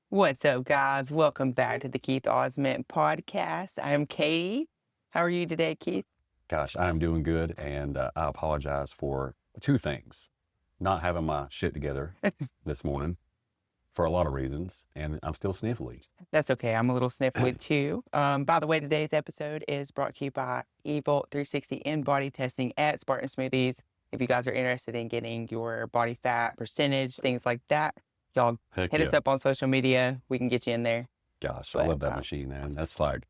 What's up, guys? Welcome back to the Keith Osment podcast. I'm Katie. How are you today, Keith? Gosh, I'm doing good, and I apologize for two things. Not having my shit together this morning for a lot of reasons, and I'm still sniffly. That's okay. I'm a little sniffly too. By the way, today's episode is brought to you by Evolt 360 in body testing at Spartan Smoothies. If you guys are interested in getting your body fat percentage, things like that, y'all Heck hit us yeah. up on social media. We can get you in there. Gosh, I But love that machine, man. That's like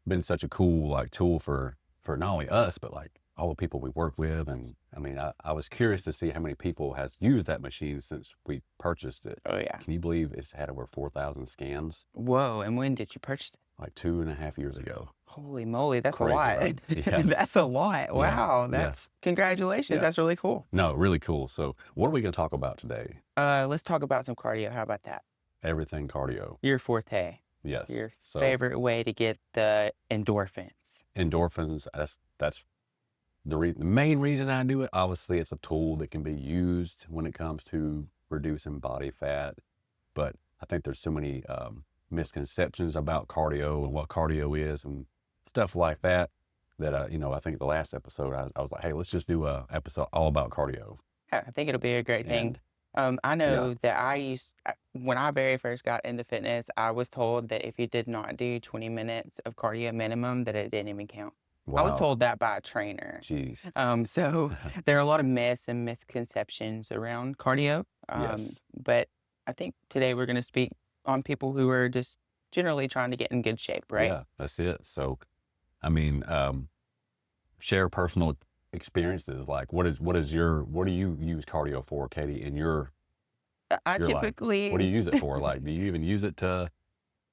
been such a cool tool for not only us, but like all the people we work with. And I mean, I was curious to see how many people has used that machine since we purchased it. oh yeah. Can you believe it's had over 4,000 scans Whoa. And when did you purchase it? like 2.5 years ago? Holy moly, that's a Crazy, lot. right? Yeah. That's a lot. Yeah. Wow. Yeah. Congratulations. Yeah. That's really cool. No, really cool. So what are we going to talk about today? Let's talk about some cardio. How about that? Everything cardio. Your forte, Yes. your So favorite way to get the endorphins. endorphins, that's the main reason I do it. Obviously, it's a tool that can be used when it comes to reducing body fat. But I think there's so many misconceptions about cardio and what cardio is and stuff like that, that, I think the last episode, I was like, hey, let's just do a episode all about cardio. Yeah, I think it'll be a great thing. And I yeah, know that when I very first got into fitness, I was told that if you did not do 20 minutes of cardio minimum, that it didn't even count. I was wow, told that by a trainer. geez. So there are a lot of myths and misconceptions around cardio. Yes. But I think today we're going to speak on people who are just generally trying to get in good shape, right? Yeah, that's it. So, I mean, share personal experiences. Like, what do you use cardio for, Katie, in I your life? What do typically you use it for? Like, do you even use it to,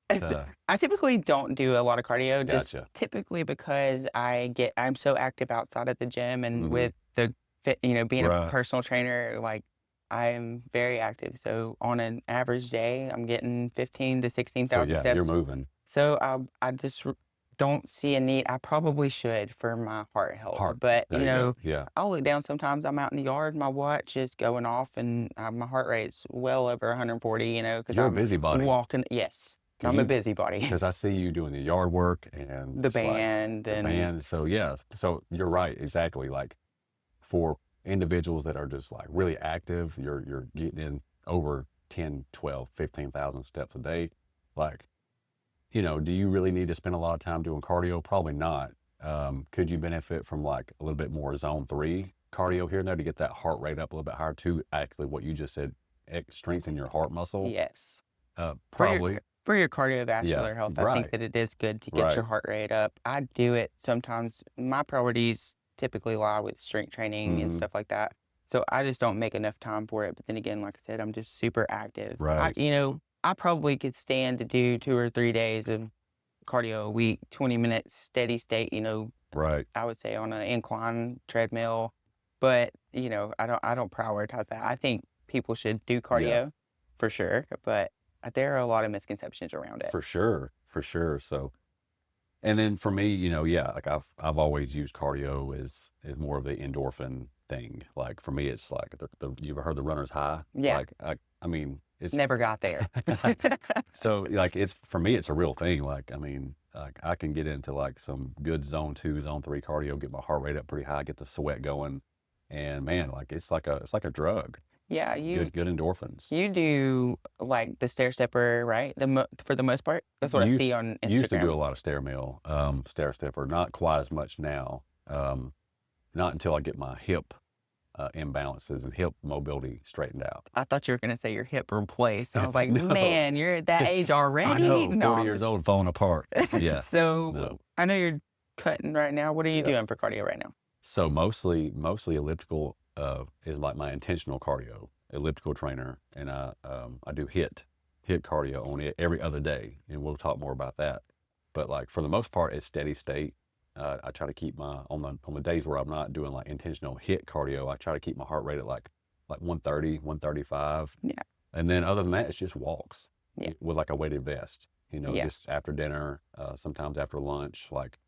I typically don't do a lot of cardio, just gotcha. typically because I'm so active outside of the gym and Hmm. with the being a Right. personal trainer, like I'm very active. So on an average day, I'm getting 15 to So 16,000 yeah, you're steps. moving. So I just don't see a need. I probably should for my heart health, Heart. but There you go. Yeah. I'll look down sometimes. I'm out in the yard, my watch is going off, and my heart rate's well over 140. Because You're a I'm busybody. walking. Yes, Cause I'm a you, busybody. cause I see you doing the yard work and The it's like band the and band. So yeah, so you're right. Exactly. Like for individuals that are just like really active, you're getting in over 10, 12, 15,000 steps a day. Like, do you really need to spend a lot of time doing cardio? Probably not. Could you benefit from like a little bit more zone 3 cardio here and there to get that heart rate up a little bit higher too? Actually, what you just said, strengthen your heart muscle. yes. For your Probably. for your Yeah. cardiovascular health, I think Right. that it is good to get your Right. heart rate up. I do it sometimes. My priorities typically lie with strength training and Hmm. stuff like that. So I just don't make enough time for it. But then again, like I said, I'm just super active. Right. I probably could stand to do 2 or 3 days of cardio a week, 20 minutes steady state, Right. I would say on an incline treadmill. But, I don't prioritize that. I think people should do Yeah. cardio for sure, but there are a lot of misconceptions around it. For sure. For sure. So, and then for me, yeah, like I've always used cardio as more of the endorphin thing. Like for me, it's like you ever heard the runner's high? Yeah, Like I mean, it's never got there. so like it's for me, it's a real thing. Like I mean, like I can get into like some good zone 2, zone 3 cardio, get my heart rate up pretty high, get the sweat going, and man, like it's like a drug. Yeah, Good endorphins. you do like the stair stepper, right? For the most part, that's what I see Used on used to do Instagram. a lot of stair stepper, not quite as much now. Not until I get my hip imbalances and hip mobility straightened out. I thought you were gonna say your hip replaced. I was like, No, man, you're at that age I already. know, No, 40 I'm years just. old, falling apart. Yeah, So no, I know you're cutting right now. What are you yeah. doing for cardio right now? So mostly elliptical is like my intentional cardio, elliptical trainer, and I do hit cardio on it every other day, and we'll talk more about that. But like for the most part, it's steady state. I try to keep my on the days where I'm not doing like intentional hit cardio, I try to keep my heart rate at like 130, 135, Yeah, and then other than that, it's just walks yeah, with like a weighted vest. yeah. Just after dinner, sometimes after lunch, like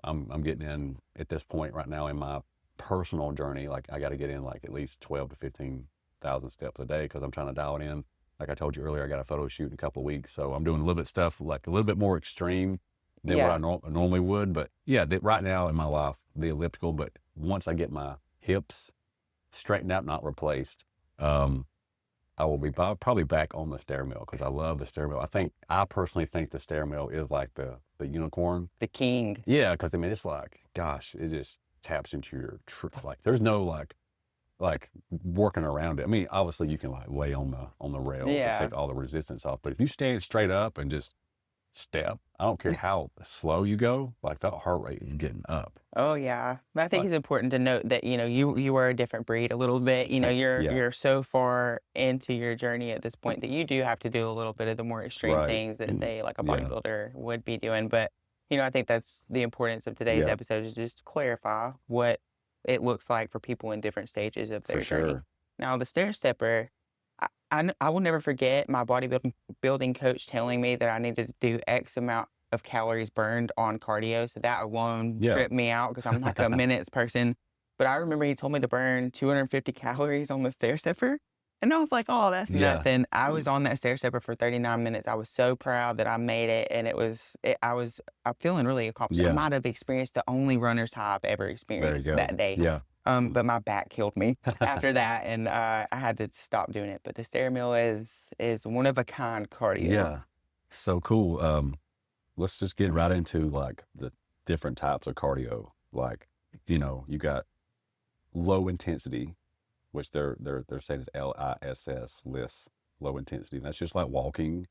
I'm getting in at this point right now in my personal journey. Like I got to get in like at least 12 to 15,000 steps a day because I'm trying to dial it in like I told you earlier, I got a photo shoot in a couple of weeks. So I'm doing a little bit stuff like a little bit more extreme than what I Yeah. normally would. But yeah, right now in my life, the elliptical, but once I get my hips straightened out, not replaced, I will be probably back on the stair mill because I love the stair mill. I personally think the stair mill is like the unicorn. The king. Yeah, because I mean, it's like, gosh, it just taps into your like. There's no like working around it. I mean, obviously you can like lay on the rails and Yeah. take all the resistance off, but if you stand straight up and just step, I don't care how slow you go, like that heart rate is getting up. Oh yeah. But I think Like, it's important to note that, you are a different breed a little bit. You're yeah, you're so far into your journey at this point that you do have to do a little bit of the more extreme right, things that say like a yeah, bodybuilder would be doing. But, I think that's the importance of today's yeah, episode is just to clarify what it looks like for people in different stages of for their journey. sure. Now the stair stepper, I will never forget my bodybuilding coach telling me that I needed to do X amount of calories burned on cardio. So that alone Yeah, tripped me out because I'm like a minutes person. But I remember he told me to burn 250 calories on the stair stepper. And I was like, oh, that's yeah, nothing. I was on that stair stepper for 39 minutes. I was so proud that I made it. And I'm feeling really accomplished. I yeah. might have experienced the only runner's high I've ever There you experienced go. that day. Yeah. But my back killed me after that, and I had to stop doing it. But the stair mill is one of a kind cardio. Yeah. So cool. Let's just get right into like the different types of cardio. Like, you got low intensity, which they're saying is LISS, LISS, low intensity. And that's just like walking,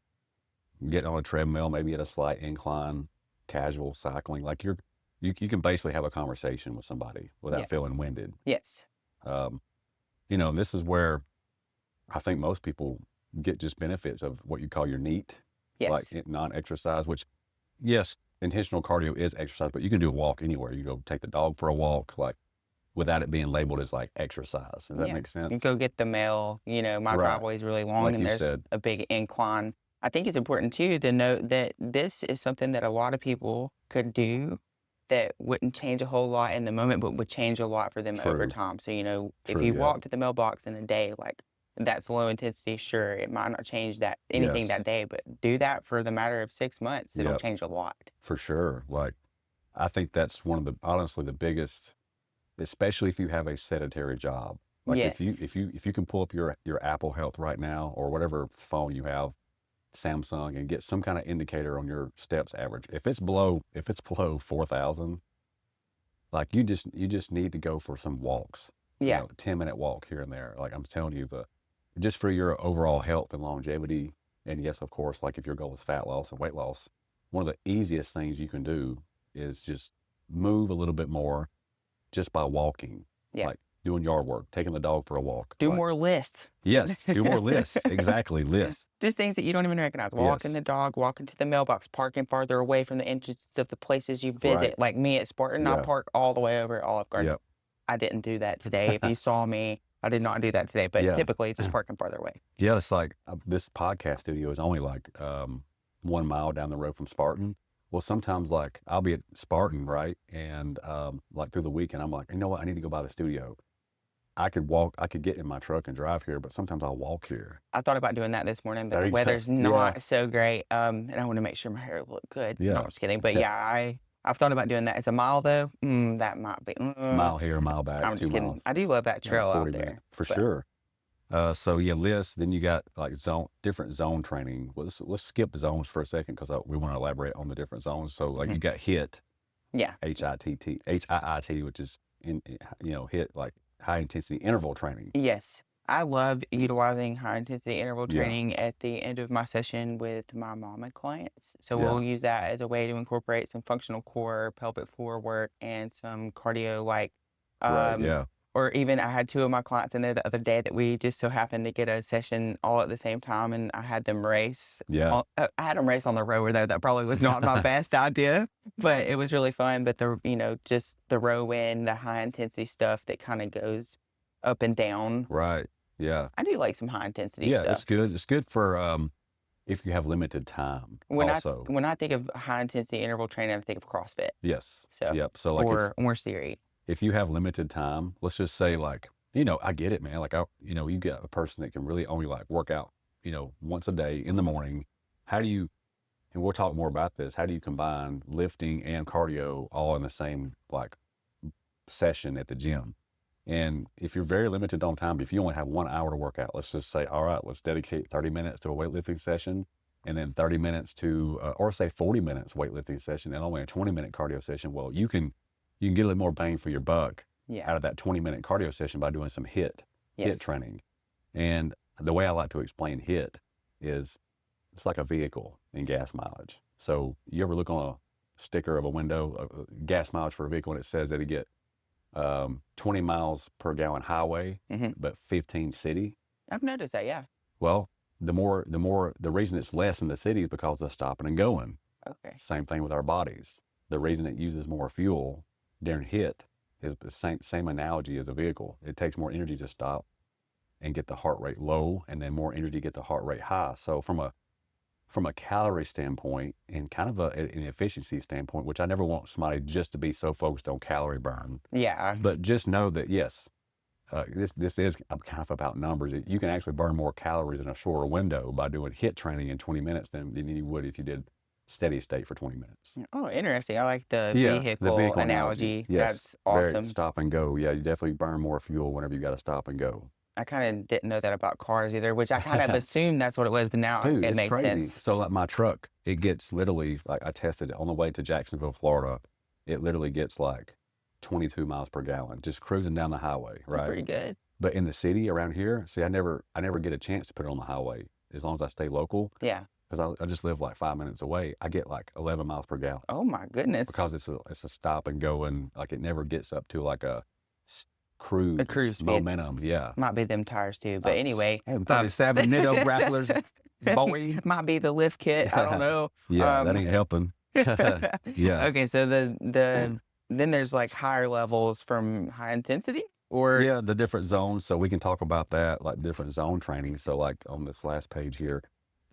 getting on a treadmill, maybe at a slight incline, casual cycling. Like you can basically have a conversation with somebody Yeah. without feeling winded. Yes. Um, this is where I think most people get just benefits of what you call your NEAT, like Yes. non-exercise, which yes, intentional cardio is exercise, but you can do a walk anywhere. You go take the dog for a walk, like without it being labeled as like exercise. Does that Yeah. make You sense? go get the mail. My Right. driveway is really long Like and you there's said. a big incline. I think it's important too to note that this is something that a lot of people could do that wouldn't change a whole lot in the moment, but would change a lot for them over True. time. So, if True. you Yeah. walk to the mailbox in a day, like that's low intensity, sure, it might not change anything Yes. that day, but do that for the matter of 6 months, it'll Yep. change a lot. For sure. Like I think that's one of honestly the biggest, especially if you have a sedentary job. Like Yes. if you can pull up your Apple Health right now or whatever phone you have, Samsung, and get some kind of indicator on your steps average. If it's below 4,000, like you just need to go for some walks. Yeah. 10-minute walk here and there. Like I'm telling you, just for your overall health and longevity. And yes, of course, like if your goal is fat loss and weight loss, one of the easiest things you can do is just move a little bit more just by walking. Yeah. Like doing yard work, taking the dog for a walk. Do like, more lists. Yes, do more lists. Exactly, lists. Just things that you don't even recognize. Walking Yes. the dog, walking to the mailbox, parking farther away from the entrance of the places you visit. Right. Like me at Spartan, I Yeah. park all the way over at Olive Garden. Yep. I didn't do that today. If you saw me, I did not do that today, but Yeah. typically just parking farther away. Yeah, it's like this podcast studio is only like 1 mile down the road from Spartan. Well, sometimes like I'll be at Spartan, right? And like through the weekend, I'm like, you know what? I need to go by the studio. I could get in my truck and drive here, but sometimes I'll walk here. I thought about doing that this morning, but There the you go. weather's Yeah. not so great. And I want to make sure my hair look good. Yeah. No, I'm just kidding. But Yeah. yeah, I've thought about doing that. It's a mile though. That might be. Mile here, mile back, I'm 2 just kidding. miles. I do love that trail out 40 there. minutes. For but- sure. So yeah, lists. Then you got like different zone training. Well, let's skip zones for a second because we want to elaborate on the different zones. So like you got HIIT, Yeah. HIIT, which is HIIT, like high intensity interval training. Yes. I love utilizing high intensity interval Yeah. training at the end of my session with my mama clients. So Yeah. we'll use that as a way to incorporate some functional core, pelvic floor work, and some cardio like Right. Yeah. or even I had two of my clients in there the other day that we just so happened to get a session all at the same time, and I had them race. Yeah. I had them race on the rower though. That probably was not my best idea, but it was really fun. But just the row in, the high intensity stuff that kind of goes up and down. Right. Yeah. I do like some high intensity Yeah. stuff. It's good. It's good for if you have limited time. When also. when I think of high intensity interval training, I think of CrossFit. Yes. So Yep. So like or Siri. if you have limited time, let's just say like, I get it, man. Like you got a person that can really only like work out once a day in the morning. How do you, and we'll talk more about this, how do you combine lifting and cardio all in the same like session at the gym? And if you're very limited on time, if you only have 1 hour to work out, let's just say, all right, let's dedicate 30 minutes to a weightlifting session, and then 30 minutes to, or say 40 minutes weightlifting session, and only a 20-minute cardio session. Well, you can get a little more bang for your buck out of that 20-minute cardio session by doing some HIIT training. And the way I like to explain HIIT is it's like a vehicle in gas mileage. So you ever look on a sticker of a window, gas mileage for a vehicle, and it says that you get 20 miles per gallon highway, but 15 city. I've noticed that, yeah. Well, the reason it's less in the city is because of stopping and going. Okay. Same thing with our bodies. The reason it uses more fuel during HIIT is the same analogy as a vehicle. It takes more energy to stop and get the heart rate low, and then more energy to get the heart rate high. So from a calorie standpoint and kind of an efficiency standpoint, which I never want somebody just to be so focused on calorie burn. Yeah. But just know that, yes, this is kind of about numbers. You can actually burn more calories in a shorter window by doing HIIT training in 20 minutes than you would if you did steady state for 20 minutes. Oh, interesting. I like the vehicle analogy. Yes, that's awesome. Very stop and go. Yeah, you definitely burn more fuel whenever you got to stop and go. I kind of didn't know that about cars either, which I kind of assumed that's what it was, but now Dude, it makes crazy. sense. So like my truck, it gets literally, like I tested it on the way to Jacksonville, Florida. It literally gets like 22 miles per gallon, just cruising down the highway, right? That's pretty good. But in the city around here, see, I never get a chance to put it on the highway as long as I stay local. Yeah. Because I just live like 5 minutes away. I get like 11 miles per gallon. Oh my goodness. Because it's a stop and go, and like it never gets up to like a cruise momentum. Speed. Yeah. Might be them tires too. But anyway. 37 Nitto grapplers, boy. Might be the lift kit. I don't know. Yeah, that ain't helping. Yeah. Okay, so then there's like higher levels from high intensity? Or yeah, the different zones. So we can talk about that, like different zone training. So like on this last page here,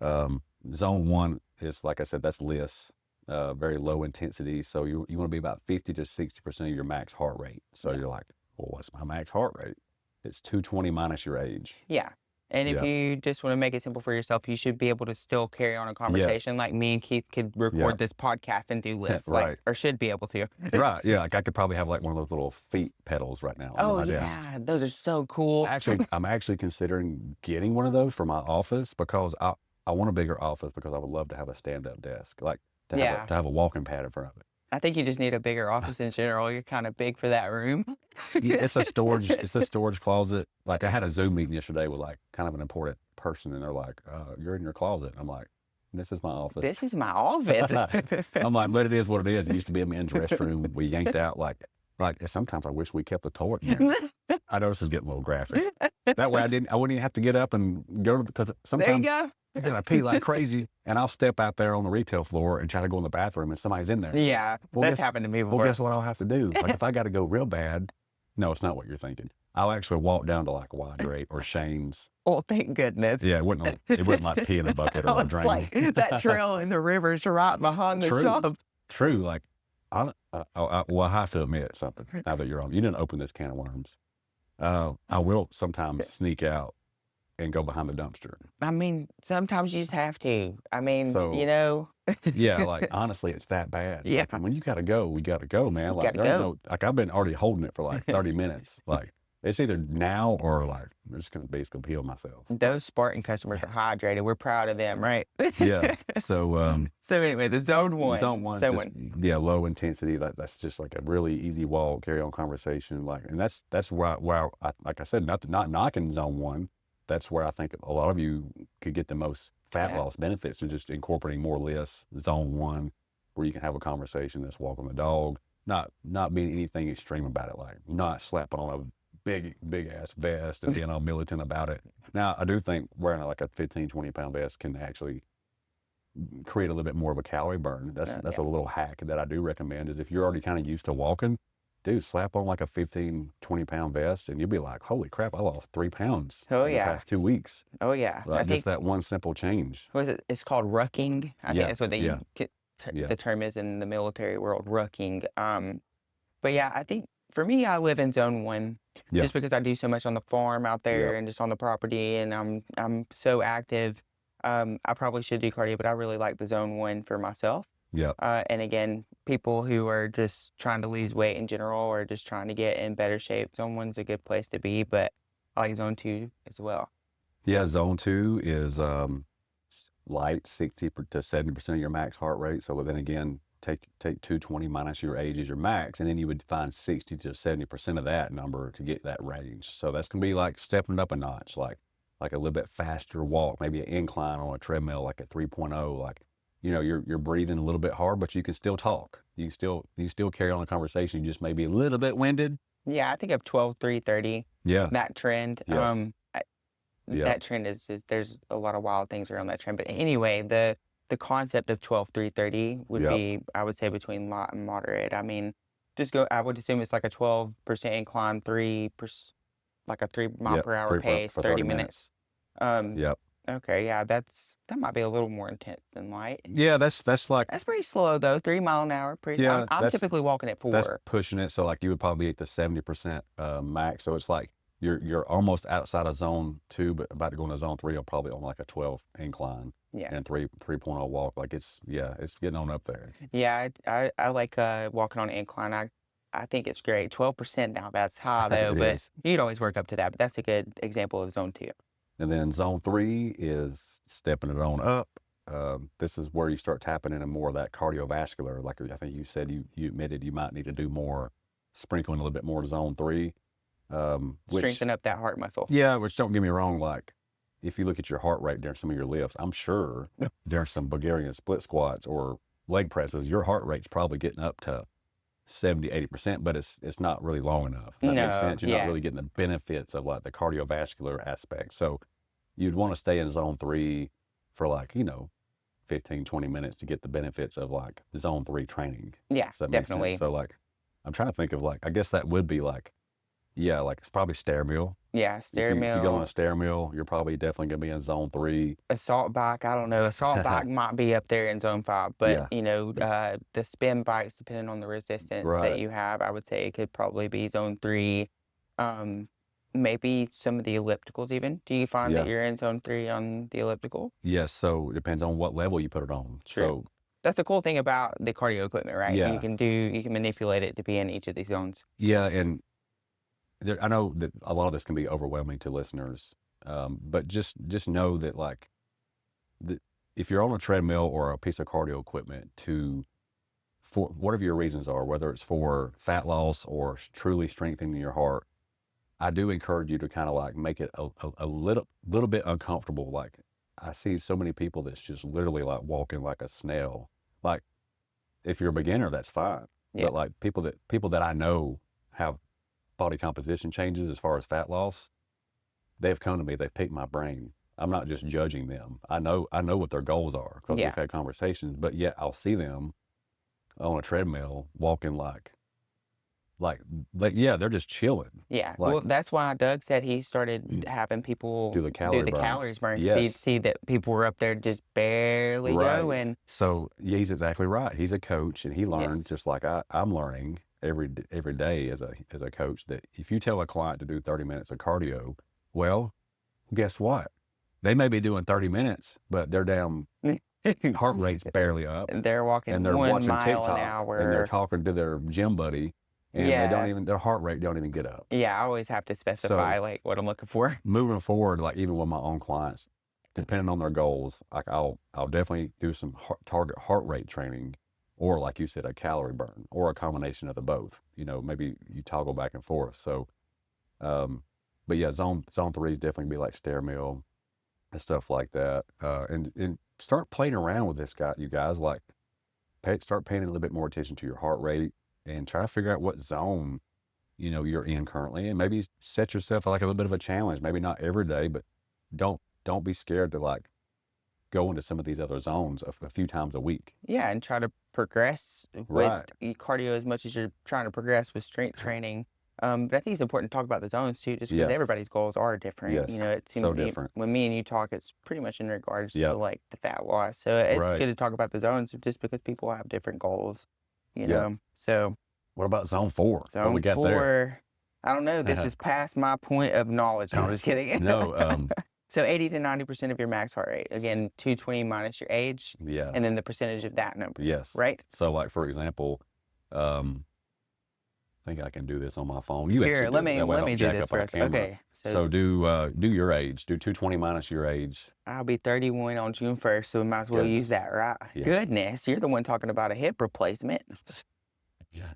zone 1 is, like I said, that's LISS, very low intensity. So you want to be about 50 to 60% of your max heart rate. So you're like, well, what's my max heart rate? It's 220 minus your age. Yeah. And if you just want to make it simple for yourself, you should be able to still carry on a conversation. Like me and Keith could record this podcast and do lists, right. or should be able to. Right. Yeah. Like I could probably have like one of those little feet pedals right now on my desk. Those are so cool. Actually, I'm actually considering getting one of those for my office because I want a bigger office because I would love to have a stand-up desk, like to have a walking pad in front of it. I think you just need a bigger office in general. You're kind of big for that room. Yeah, it's a storage closet. Like I had a Zoom meeting yesterday with like kind of an important person, and they're like, "You're in your closet." I'm like, "This is my office." This is my office. I'm like, but it is what it is. It used to be a men's restroom. We yanked out like sometimes I wish we kept the toilet in there. I know this is getting a little graphic. That way I wouldn't even have to get up and go, because sometimes I pee like crazy, and I'll step out there on the retail floor and try to go in the bathroom, and somebody's in there. Yeah, that's happened to me before. Well, guess what I'll have to do? Like if I got to go real bad, no, it's not what you're thinking. I'll actually walk down to like Wide or Shane's. Oh, thank goodness. Yeah, it wouldn't like pee in a bucket or a drain. Like that trail in the river's right behind the shop. True. Like, I have to admit something now that you're on. You didn't open this can of worms. I will sometimes sneak out and go behind the dumpster. I mean, sometimes you just have to. I mean, Yeah, like honestly, it's that bad. Yeah. Like, when you gotta go, we gotta go, man. Like, like I've been already holding it for like 30 minutes. Like it's either now or like I'm just gonna basically peel myself. Those Spartan customers are hydrated. We're proud of them, right? Yeah. So anyway, the zone 1. Zone 1, low intensity. That's just like a really easy walk, carry on conversation. Like, and that's where I, like I said, not knocking zone 1. That's where I think a lot of you could get the most fat loss benefits, and just incorporating more LISS, zone 1, where you can have a conversation that's walking the dog, not being anything extreme about it, like not slapping on a big ass vest and being all militant about it. Now, I do think wearing like a 15, 20 pound vest can actually create a little bit more of a calorie burn. That's a little hack that I do recommend, is if you're already kind of used to walking, dude, slap on like a 15, 20 pound vest and you'll be like, holy crap, I lost 3 pounds in the past 2 weeks. Oh yeah. Like, just that one simple change. What is it? It's called rucking. I think that's what the term is in the military world, rucking. But yeah, I think for me, I live in zone 1 Yeah. just because I do so much on the farm out there Yep. and just on the property, and I'm so active. I probably should do cardio, but I really like the zone 1 for myself. Yep. And again, people who are just trying to lose weight in general or just trying to get in better shape, zone 1's a good place to be, but I like zone 2 as well. Yeah. Zone two is light 60 to 70% of your max heart rate. So then again, take 220 minus your age is your max, and then you would find 60 to 70% of that number to get that range. So that's gonna be like stepping it up a notch, like a little bit faster walk, maybe an incline on a treadmill, like a 3.0. Like, you're breathing a little bit hard, but you can still talk. You still carry on a conversation. You just may be a little bit winded. Yeah, I think of 12-3-30, Yeah. that trend. Yes. Yeah. That trend is there's a lot of wild things around that trend. But anyway, the concept of 12-3-30 would Yep. be, I would say, between light and moderate. I mean, just go, I would assume it's like a 12% incline, 3%, like a 3 mile Yep. per hour Three pace, for 30 30 minutes. minutes. Um, Yep. okay, yeah, that might be a little more intense than light. Yeah. That's like, That's pretty slow though, 3 mile an hour. Pretty, yeah, I'm typically walking at that's 4. pushing it. So like you would probably be at the 70% max. So it's like you're almost outside of zone two, but about to go into zone three. You'll probably on like a 12 incline Yeah. and 3.0 walk. Like it's getting on up there. Yeah, I like walking on an incline. I think it's great. 12% now, that's high though, It but is. you'd always work up to that. But that's a good example of zone 2. And then zone three is stepping it on up. This is where you start tapping into more of that cardiovascular. Like I think you said, you admitted you might need to do more, sprinkling a little bit more to zone three. Which, Strengthen up that heart muscle. yeah, which don't get me wrong, like if you look at your heart rate during some of your lifts, I'm sure during some Bulgarian split squats or leg presses, your heart rate's probably getting up to 70, 80%, but it's not really long enough. Does that make No, sense? You're not yeah, really getting the benefits of like the cardiovascular aspect. So you'd want to stay in zone three for like, 15, 20 minutes to get the benefits of like zone three training. yeah, Does that make sense? definitely. So like, I'm trying to think of like, I guess that would be like, yeah, like it's probably stair mill. Yeah, If you go on a stairmill, stair mill, you're probably definitely gonna be in zone three. assault bike. I don't know. Assault bike might be up there in zone 5, but Yeah, the spin bikes, depending on the resistance that right. you have, I would say it could probably be zone 3. Um, maybe some of the ellipticals even. Do you find that Yeah. you're in zone 3 on the elliptical? Yes. So it depends on what level you put it on. True. So That's the cool thing about the cardio equipment, right? yeah, You can manipulate it to be in each of these zones. yeah, and I know that a lot of this can be overwhelming to listeners, but just know that like the, if you're on a treadmill or a piece of cardio equipment for whatever your reasons are, whether it's for fat loss or truly strengthening your heart, I do encourage you to kind of like make it a little bit uncomfortable. Like I see so many people that's just literally like walking like a snail. Like if you're a beginner, that's fine. Yeah. But like people that I know have body composition changes as far as fat loss, they've come to me, they've picked my brain. I'm not just judging them. I know what their goals are because Yeah. we've had conversations, but yet I'll see them on a treadmill walking like yeah, they're just chilling. Yeah. Like Well, that's why Doug said he started having people do the do calorie the burn. calories burn because he'd Yes. see that people were up there just barely Right. going. So yeah, he's exactly right. He's a coach and he learned Yes. just like I'm learning every day as a coach that if you tell a client to do 30 minutes of cardio, well, guess what? They may be doing 30 minutes, but their damn heart rate's barely up They're walking and they're 1 watching mile an TikTok and they're hour. talking to their gym buddy and Yeah. their heart rate don't even get up. Yeah, I always have to specify So like what I'm looking for. moving forward, like even with my own clients, depending on their goals, like I'll definitely do some target heart rate training, or like you said, a calorie burn, or a combination of the both. Maybe you toggle back and forth. So, but yeah, zone three is definitely be like stair mill and stuff like that, and start playing around with this guy, you guys. Like, start paying a little bit more attention to your heart rate and try to figure out what zone you're in currently, and maybe set yourself like a little bit of a challenge. Maybe not every day, but don't be scared to like go into some of these other zones a few times a week. Yeah, and try to progress with Right. cardio as much as you're trying to progress with strength training. But I think it's important to talk about the zones too, just because Yes. everybody's goals are different. Yes. It So seems different. when me and you talk, it's pretty much in regards to Yep. like the fat loss. So it's Right. good to talk about the zones just because people have different goals. Yep. So What about zone 4? What we Zone got there? 4, I don't know. This is past my point of knowledge. No, I'm just kidding. No, So 80 to 90% of your max heart rate. Again, 220 minus your age, yeah, and then the percentage of that number, yes. right? So, like, for example, I think I can do this on my phone. You Here, actually let do it. That way I me don't do jack this up our for us. camera. Okay, so So do your age. Do 220 minus your age. I'll be 31 on June 1st, so we might as well use Goodness. that, right? Yes. Goodness, you're the one talking about a hip replacement. Yeah.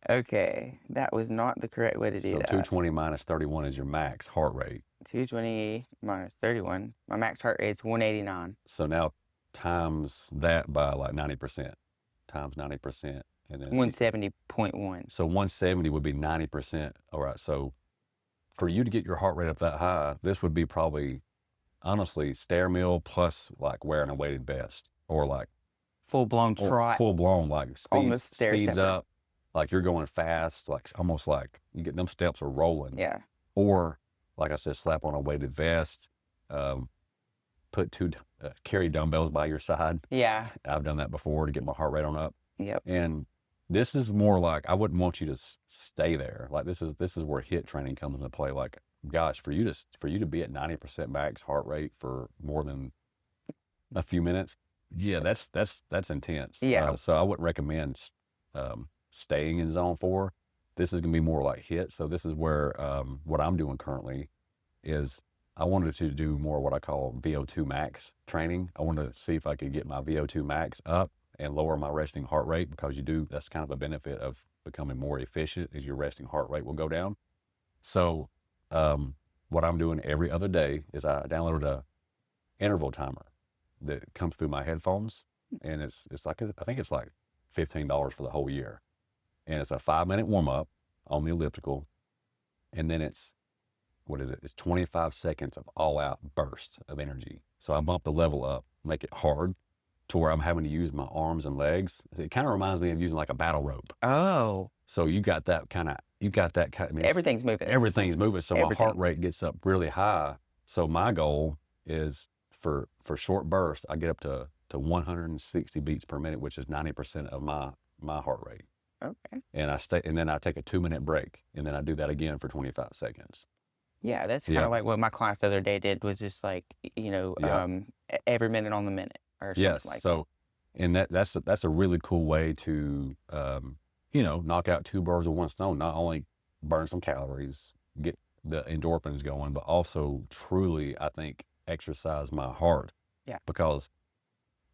Okay, that was not the correct way to do So that. 220 minus 31 is your max heart rate. 220 minus 31. My max heart rate's 189. So now times that by like 90%. Times 90%. And then 170.1. so 170 would be 90%. All right. So for you to get your heart rate up that high, this would be probably, honestly, stair mill plus like wearing a weighted vest or like Full-blown trot full blown, like on the stair speeds stepper. up, like you're going fast, like almost like you get them steps are rolling. Yeah. Or like I said, slap on a weighted vest, put carry dumbbells by your side. Yeah. I've done that before to get my heart rate on up. Yep. And this is more like, I wouldn't want you to stay there. Like this is where HIIT training comes into play. Like, gosh, for you to be at 90% max heart rate for more than a few minutes, yeah, that's intense. Yeah. So I wouldn't recommend staying in zone 4. This is gonna be more like HIIT. So this is where what I'm doing currently is I wanted to do more what I call VO2 max training. I wanted to see if I could get my VO2 max up and lower my resting heart rate, because that's kind of a benefit of becoming more efficient, is your resting heart rate will go down. So what I'm doing every other day is I downloaded a interval timer that comes through my headphones, and it's like, I think it's like $15 for the whole year. And it's a 5-minute warm up on the elliptical. And then it's 25 seconds of all out burst of energy. So I bump the level up, make it hard to where I'm having to use my arms and legs. It kind of reminds me of using like a battle rope. Oh. So you got that kind of, I mean, everything's moving. Everything's moving. So my heart rate gets up really high. So my goal is for short bursts, I get up to 160 beats per minute, which is 90% of my heart rate. Okay. And then I take a 2-minute break, and then I do that again for 25 seconds. Yeah, that's kind of like what my class the other day did, was just like, every minute on the minute or something like that. So, and that's a really cool way to, knock out 2 birds with 1 stone. Not only burn some calories, get the endorphins going, but also truly, I think, exercise my heart. Yeah. Because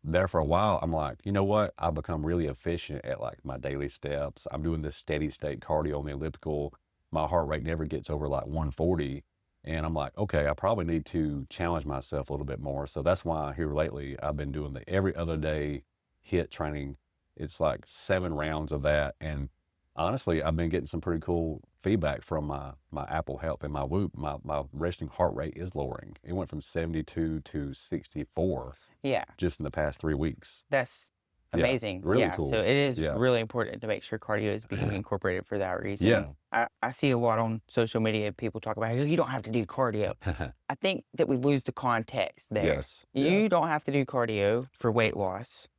there for a while, I'm like, you know what? I've become really efficient at like my daily steps. I'm doing this steady state cardio on the elliptical. My heart rate never gets over like 140. And I'm like, okay, I probably need to challenge myself a little bit more. So that's why here lately, I've been doing the every other day HIIT training. It's like 7 rounds of that. And honestly, I've been getting some pretty cool feedback from my Apple Health and my Whoop. My resting heart rate is lowering. It went from 72 to 64. Yeah. Just in the past 3 weeks. That's amazing. Yeah, really cool. So it is really important to make sure cardio is being incorporated for that reason. Yeah. I see a lot on social media, people talk about, you don't have to do cardio. I think that we lose the context there. Yes. You don't have to do cardio for weight loss.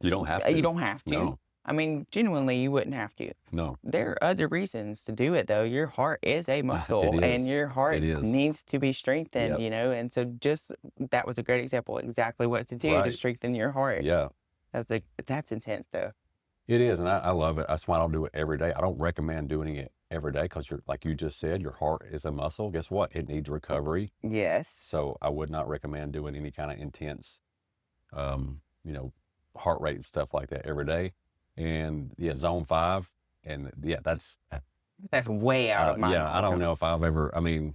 You don't have to. You don't have to. No. I mean, genuinely, you wouldn't have to. No. There are other reasons to do it, though. Your heart is a muscle, and your heart needs to be strengthened, and so that was a great example, exactly what to do to strengthen your heart. Yeah. That's intense, though. It is, and I love it. That's why I don't do it every day. I don't recommend doing it every day because, like you just said, your heart is a muscle. Guess what? It needs recovery. Yes. So I would not recommend doing any kind of intense, heart rate stuff like that every day. And zone 5, and that's way out of my knowledge. I don't know if I've ever, 90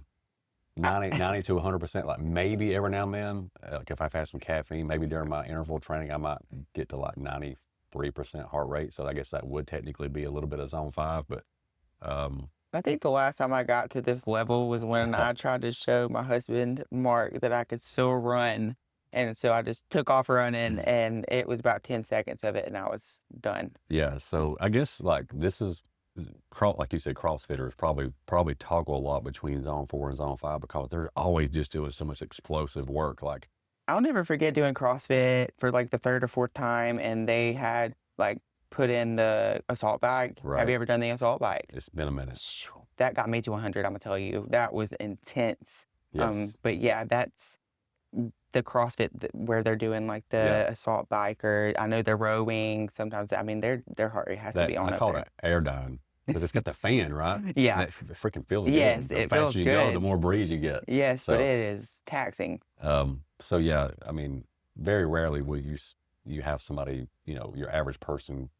to 100%, like maybe every now and then, like if I've had some caffeine, maybe during my interval training, I might get to like 93% heart rate. So I guess that would technically be a little bit of zone 5, but I think the last time I got to this level was when I tried to show my husband, Mark, that I could still run. And so I just took off running, and it was about 10 seconds of it, and I was done. Yeah. So I guess like this is, like you said, CrossFitters probably toggle a lot between zone 4 and zone 5 because they're always just doing so much explosive work. Like, I'll never forget doing CrossFit for like the 3rd or 4th time, and they had like put in the assault bike. Have Right. you ever done the assault bike? It's been a minute. That got me to 100, I'm gonna tell you. That was intense. Yes. But yeah, that's the CrossFit where they're doing like Yeah. the assault bike, or I know they're rowing sometimes. I mean, their heart rate has to That be on I up call there. it air dyne because it's got the fan, right? And Yeah. it freaking feels Yes, good. The it faster feels you go, the good. more breeze you get. Yes, but So, it is taxing. so yeah, I mean, very rarely will you have somebody, your average person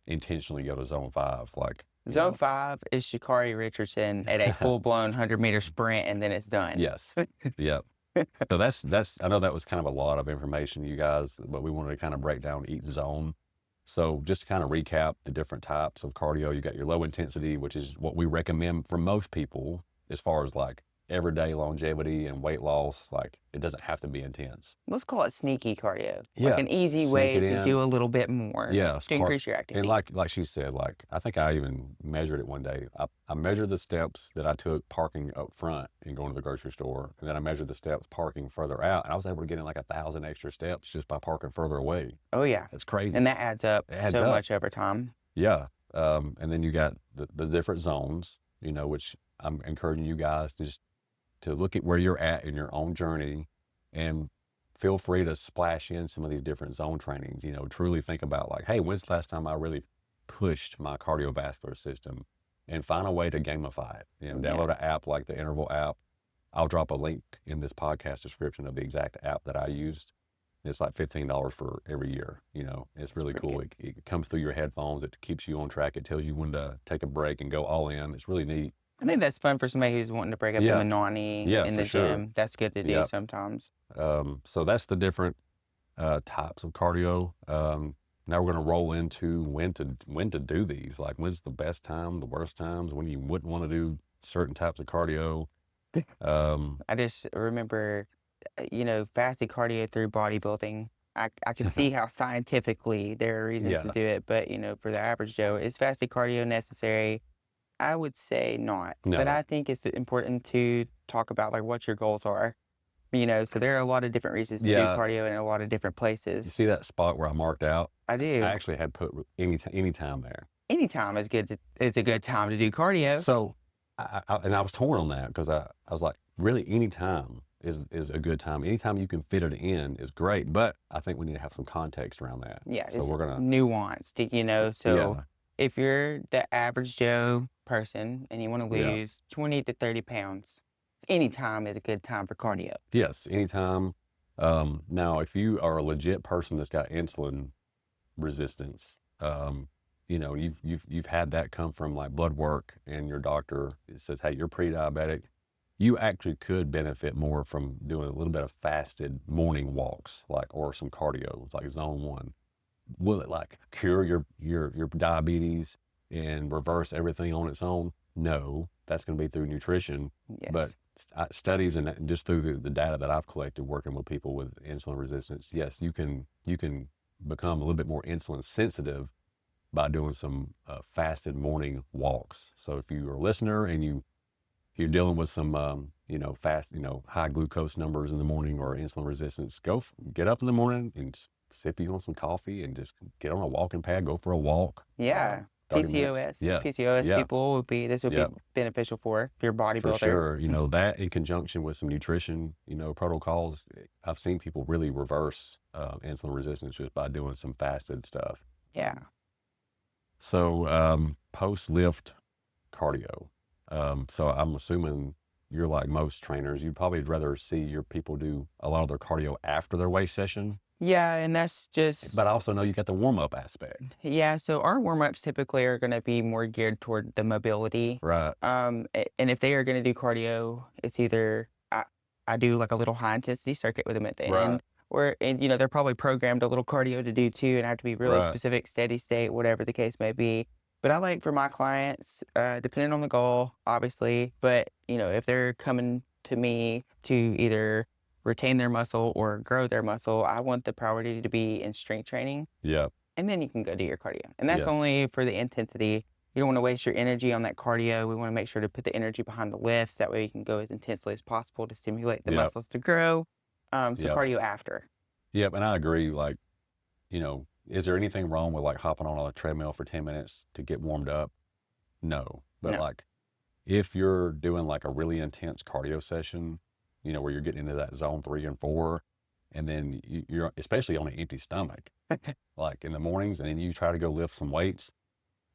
intentionally go to zone 5, like, Zone 5 is Sha'Carri Richardson at a full-blown 100-meter sprint, and then it's done. Yes. Yep. So that's I know that was kind of a lot of information, you guys, but we wanted to kind of break down each zone. So just to kind of recap the different types of cardio, you got your low intensity, which is what we recommend for most people as far as like everyday longevity and weight loss. Like it doesn't have to be intense. Let's call it sneaky cardio, like Yeah. an easy Sneak way it to in. do a little bit more Yeah. to increase your And activity. like she said, like I think I even measured it one day. I measured the steps that I took parking up front and going to the grocery store. And then I measured the steps parking further out. And I was able to get in like 1,000 extra steps just by parking further away. Oh, yeah. That's crazy. And that adds up It adds so up. much over time. Yeah. And then you got the different zones, which I'm encouraging you guys to just to look at where you're at in your own journey and feel free to splash in some of these different zone trainings, truly think about like, hey, when's the last time I really pushed my cardiovascular system, and find a way to gamify it. Download an app like the interval app. I'll drop a link in this podcast description of the exact app that I used. It's like $15 for every year. It's really cool. It comes through your headphones. It keeps you on track. It tells you when to take a break and go all in. It's really neat. I think that's fun for somebody who's wanting to break up the monotony in the gym. That's good to do sometimes. So that's the different types of cardio. Now we're going to roll into when to do these. Like when's the best time, the worst times, when you wouldn't want to do certain types of cardio. I just remember, fasted cardio through bodybuilding. I can see how scientifically there are reasons to do it, but for the average Joe, is fasted cardio necessary? I would say not, but I think it's important to talk about like what your goals are. So there are a lot of different reasons to do cardio in a lot of different places. You see that spot where I marked out? I do. I actually had put any time there. Anytime is good. It's a good time to do cardio. So, I was torn on that because I was like, really, any time is a good time. Anytime you can fit it in is great, but I think we need to have some context around that. Yeah, so it's we're gonna nuanced. So if you're the average Joe person and you want to lose 20 to 30 pounds, any time is a good time for cardio. Yes, anytime. Now, if you are a legit person that's got insulin resistance, you've had that come from like blood work, and your doctor says, hey, you're pre-diabetic. You actually could benefit more from doing a little bit of fasted morning walks, or some cardio. It's like zone 1. Will it like cure your diabetes and reverse everything on its own? No, that's going to be through nutrition. Yes. But studies and just through the data that I've collected working with people with insulin resistance, yes, you can become a little bit more insulin sensitive by doing some fasted morning walks. So if you're a listener and you're dealing with some fast, high glucose numbers in the morning or insulin resistance, get up in the morning and sip you on some coffee and just get on a walking pad, go for a walk. Yeah. PCOS people would be beneficial for your bodybuilder. For sure. That in conjunction with some nutrition, protocols, I've seen people really reverse insulin resistance just by doing some fasted stuff. Yeah. So post lift cardio. So I'm assuming you're like most trainers, you'd probably rather see your people do a lot of their cardio after their weight session. Yeah, and that's just... But I also know you got the warm-up aspect. Yeah, so our warm-ups typically are going to be more geared toward the mobility. Right. And if they are going to do cardio, it's either I do like a little high-intensity circuit with them at the end, or they're probably programmed a little cardio to do too, and have to be really specific, steady state, whatever the case may be. But I like for my clients, depending on the goal, obviously, but if they're coming to me to either retain their muscle or grow their muscle, I want the priority to be in strength training. Yeah. And then you can go do your cardio. And that's only for the intensity. You don't want to waste your energy on that cardio. We want to make sure to put the energy behind the lifts. That way you can go as intensely as possible to stimulate the muscles to grow. So cardio after. Yep. And I agree. is there anything wrong with like hopping on a treadmill for 10 minutes to get warmed up? No. But No. like if you're doing like a really intense cardio session, where you're getting into that zone 3 and 4, and then you're especially on an empty stomach, like in the mornings, and then you try to go lift some weights,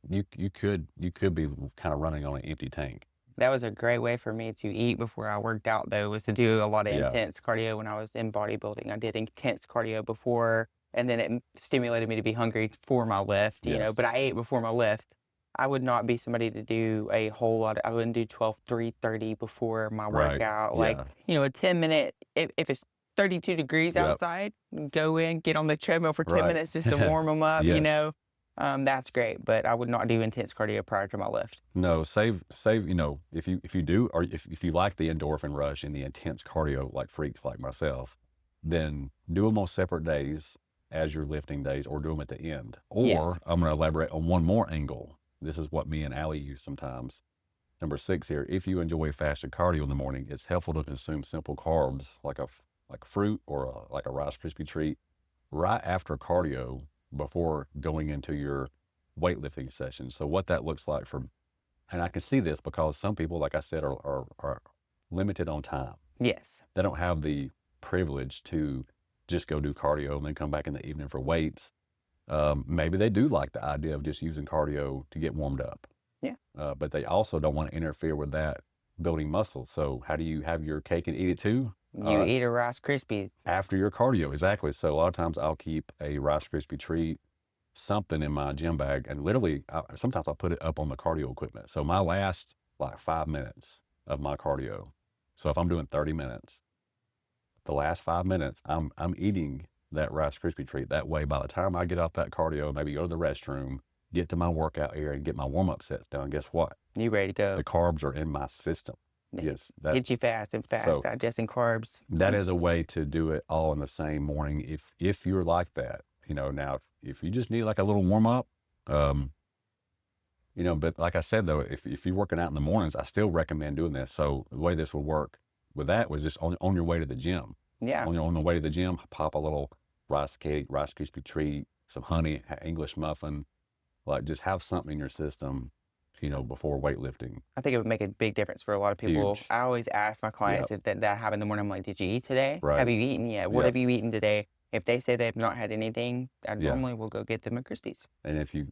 you could be kind of running on an empty tank. That was a great way for me to eat before I worked out, though, was to do a lot of Yeah. intense cardio when I was in bodybuilding. I did intense cardio before, and then it stimulated me to be hungry for my lift, but Yes. I ate before my lift. I would not be somebody to do a whole lot. I wouldn't do 12, 3:30 before my Right. workout. Like, Yeah. a 10-minute, if it's 32 degrees Yep. outside, go in, get on the treadmill for 10 Right. minutes just to warm them up, Yes. That's great, but I would not do intense cardio prior to my lift. No, save, if you do, or if you like the endorphin rush and the intense cardio like freaks like myself, then do them on separate days as your lifting days, or do them at the end. Yes. Or I'm going to elaborate on one more angle. This is what me and Allie use sometimes. Number 6 here, if you enjoy fasted cardio in the morning, it's helpful to consume simple carbs like fruit or like a Rice Krispie treat right after cardio before going into your weightlifting session. So what that looks like and I can see this because some people, like I said, are limited on time. Yes. They don't have the privilege to just go do cardio and then come back in the evening for weights. Maybe they do like the idea of just using cardio to get warmed up. Yeah. But they also don't want to interfere with that building muscle. So how do you have your cake and eat it too? You eat a Rice Krispies. After your cardio, exactly. So a lot of times I'll keep a Rice Krispie treat, something in my gym bag, and literally sometimes I'll put it up on the cardio equipment. So my last like 5 minutes of my cardio. So if I'm doing 30 minutes, the last 5 minutes, I'm eating that Rice Krispie treat. That way, by the time I get off that cardio, maybe go to the restroom, get to my workout area, and get my warm up sets done, guess what? You ready to go? The carbs are in my system. Yes, Hit you fast and fast, digesting carbs. that is a way to do it all in the same morning. If you're like that, now if you just need like a little warm up, but like I said though, if you're working out in the mornings, I still recommend doing this. So the way this would work with that was just on your way to the gym. Yeah. On the way to the gym, pop a little rice cake, Rice Krispie treat, some honey, English muffin, like just have something in your system, before weightlifting. I think it would make a big difference for a lot of people. Huge. I always ask my clients if that happened in the morning. I'm like, did you eat today? Right. Have you eaten yet? What Yep. have you eaten today? If they say they've not had anything, I Yeah. normally will go get them a Krispies. And if you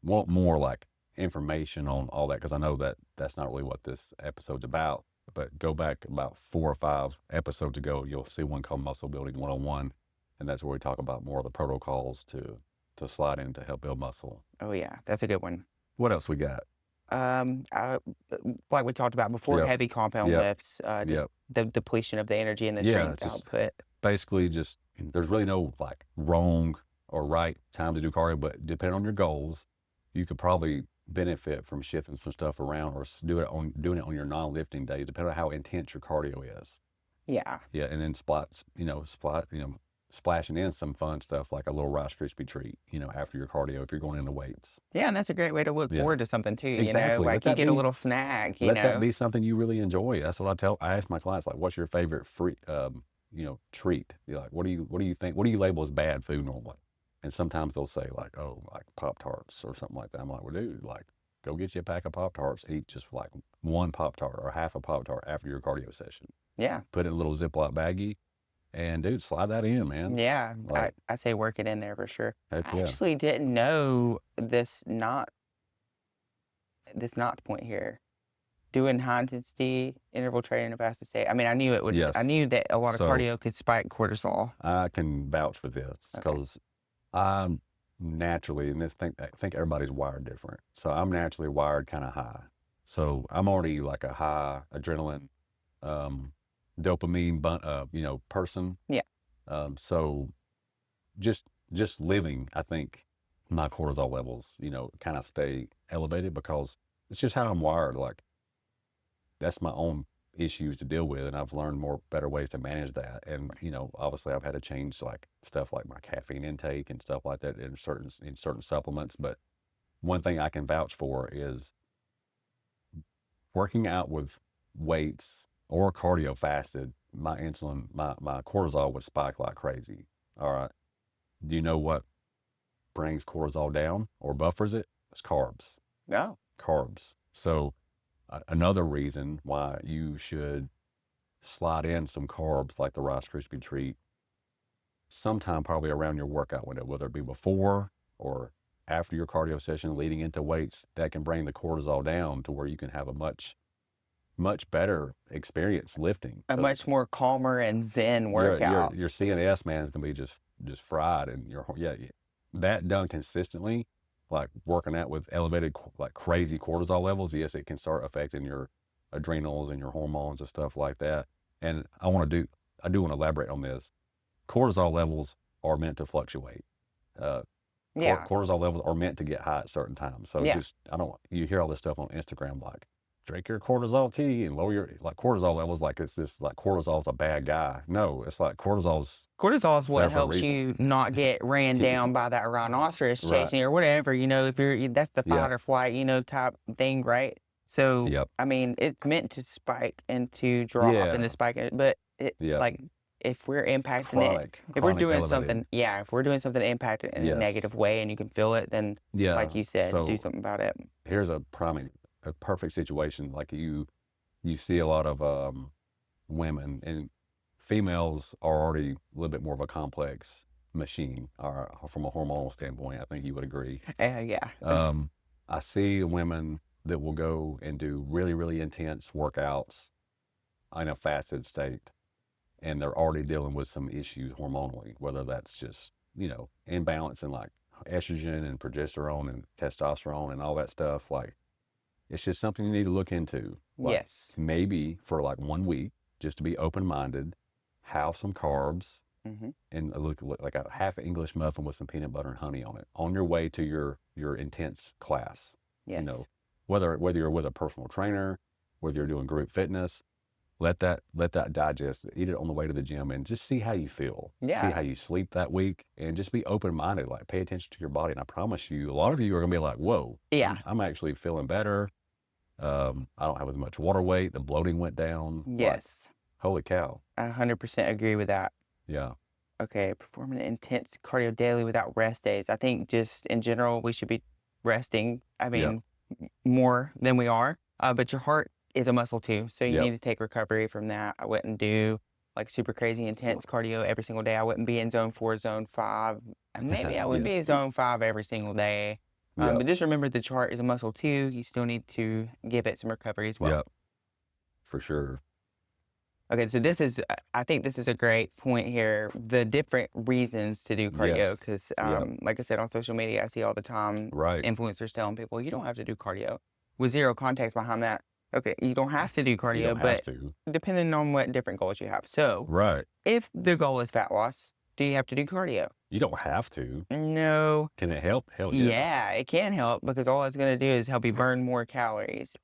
want more like information on all that, because I know that that's not really what this episode's about, but go back about 4 or 5 episodes ago, you'll see one called Muscle Building 101, and that's where we talk about more of the protocols to slide in to help build muscle. Oh yeah, that's a good one. What else we got? Like we talked about before, Yep. heavy compound Yep. lifts, just Yep. the depletion of the energy and the Yeah, strength just- output. Basically, just there's really no like wrong or right time to do cardio, but depending on your goals, you could probably benefit from shifting some stuff around or doing it on your non-lifting days, depending on how intense your cardio is. Yeah. Yeah, and then splashing in some fun stuff like a little Rice Krispie treat, after your cardio if you're going into weights. Yeah, and that's a great way to look Yeah. forward to something too, Exactly. Let like you that get a be- little snack, Let that be something you really enjoy. That's what I ask my clients, like, what's your favorite free, treat? You're like, what do you think? What do you label as bad food normally? And sometimes they'll say like, oh, like Pop-Tarts or something like that. I'm like, well, dude, like, go get you a pack of Pop-Tarts, eat just like one Pop-Tart or half a Pop-Tart after your cardio session. Yeah. Put it in a little Ziploc baggie, and dude, slide that in, man. Yeah, Like- I say work it in there for sure. Heck I yeah. actually didn't know this not the point here. Doing high intensity interval training of fast to say. I mean, I knew it would. Yes. I knew that a lot of So- cardio could spike cortisol. I can vouch for this Okay. because I'm naturally, and I think everybody's wired different. So I'm naturally wired kind of high. So I'm already like a high adrenaline, dopamine, person. Yeah. So just living, I think my cortisol levels, kind of stay elevated because it's just how I'm wired. Like that's my own issues to deal with, and I've learned better ways to manage that. And obviously I've had to change like stuff like my caffeine intake and stuff like that in certain supplements. But one thing I can vouch for is working out with weights or cardio fasted. My insulin, my cortisol would spike like crazy. All right. Do you know what brings cortisol down or buffers it is carbs. No. Carbs. So another reason why you should slide in some carbs like the Rice Krispie treat sometime probably around your workout window, whether it be before or after your cardio session leading into weights, that can bring the cortisol down to where you can have a much better experience lifting. A much more calmer and zen workout. Your CNS, man, is gonna be just fried, and that done consistently, like working out with elevated like crazy cortisol levels, yes, it can start affecting your adrenals and your hormones and stuff like that. And I do want to elaborate on this. Cortisol levels are meant to fluctuate. Yeah. Cortisol levels are meant to get high at certain times. So Yeah. you hear all this stuff on Instagram, like drink your cortisol tea and lower your like cortisol levels, like it's this like cortisol's a bad guy. No, it's like cortisol's Cortisol is there what for a helps reason. you not get ran down by that rhinoceros Right. chasing or whatever, if that's the fight Yep. or flight, type thing, right? So, Yep. I mean, it's meant to spike and to drop and to Yeah. spike it, but Yep. like, if we're impacting it, if we're Chronic doing elevated. something, yeah, if we're doing something to impact it in a Yes. negative way and you can feel it, then, Yeah. like you said, do So something about it. here's a perfect situation. Like you see a lot of women, and females are already a little bit more of a complex machine, or from a hormonal standpoint. I think you would agree. Yeah. I see women that will go and do really, really intense workouts in a fasted state, and they're already dealing with some issues hormonally, whether that's just, imbalance in like estrogen and progesterone and testosterone and all that stuff. Like, it's just something you need to look into. Like, Yes. maybe for like 1 week, just to be open-minded, have some carbs, Hmm. and look like a half English muffin with some peanut butter and honey on it on your way to your intense class. Yes. Whether you're with a personal trainer, whether you're doing group fitness, let that digest. Eat it on the way to the gym, and just see how you feel. See Yeah. how you sleep that week, and just be open-minded. Like, pay attention to your body. And I promise you, a lot of you are gonna be like, "Whoa, Yeah. I'm actually feeling better. I don't have as much water weight. The bloating went down. Like, Yes. holy cow!" I 100% agree with that. Yeah. Okay, performing intense cardio daily without rest days. I think just in general, we should be resting. I Yep. mean, more than we are. But your heart is a muscle too, so you Yep. need to take recovery from that. I wouldn't do like super crazy intense cardio every single day. I wouldn't be in zone 4, zone 5. And maybe I would Yeah. be in zone 5 every single day. Yep. But just remember the heart is a muscle too. You still need to give it some recovery as well. Yep. For sure. Okay, so I think this is a great point here. The different reasons to do cardio, Yes. because Yep. like I said, on social media, I see all the time Right. influencers telling people, you don't have to do cardio with zero context behind that. Okay, you don't have to do You cardio, don't have but to. depending on what different goals you have. So Right. if the goal is fat loss, do you have to do cardio? You don't have to. No. Can it help? Hell yeah. Yeah, it can help because all it's going to do is help you burn more calories.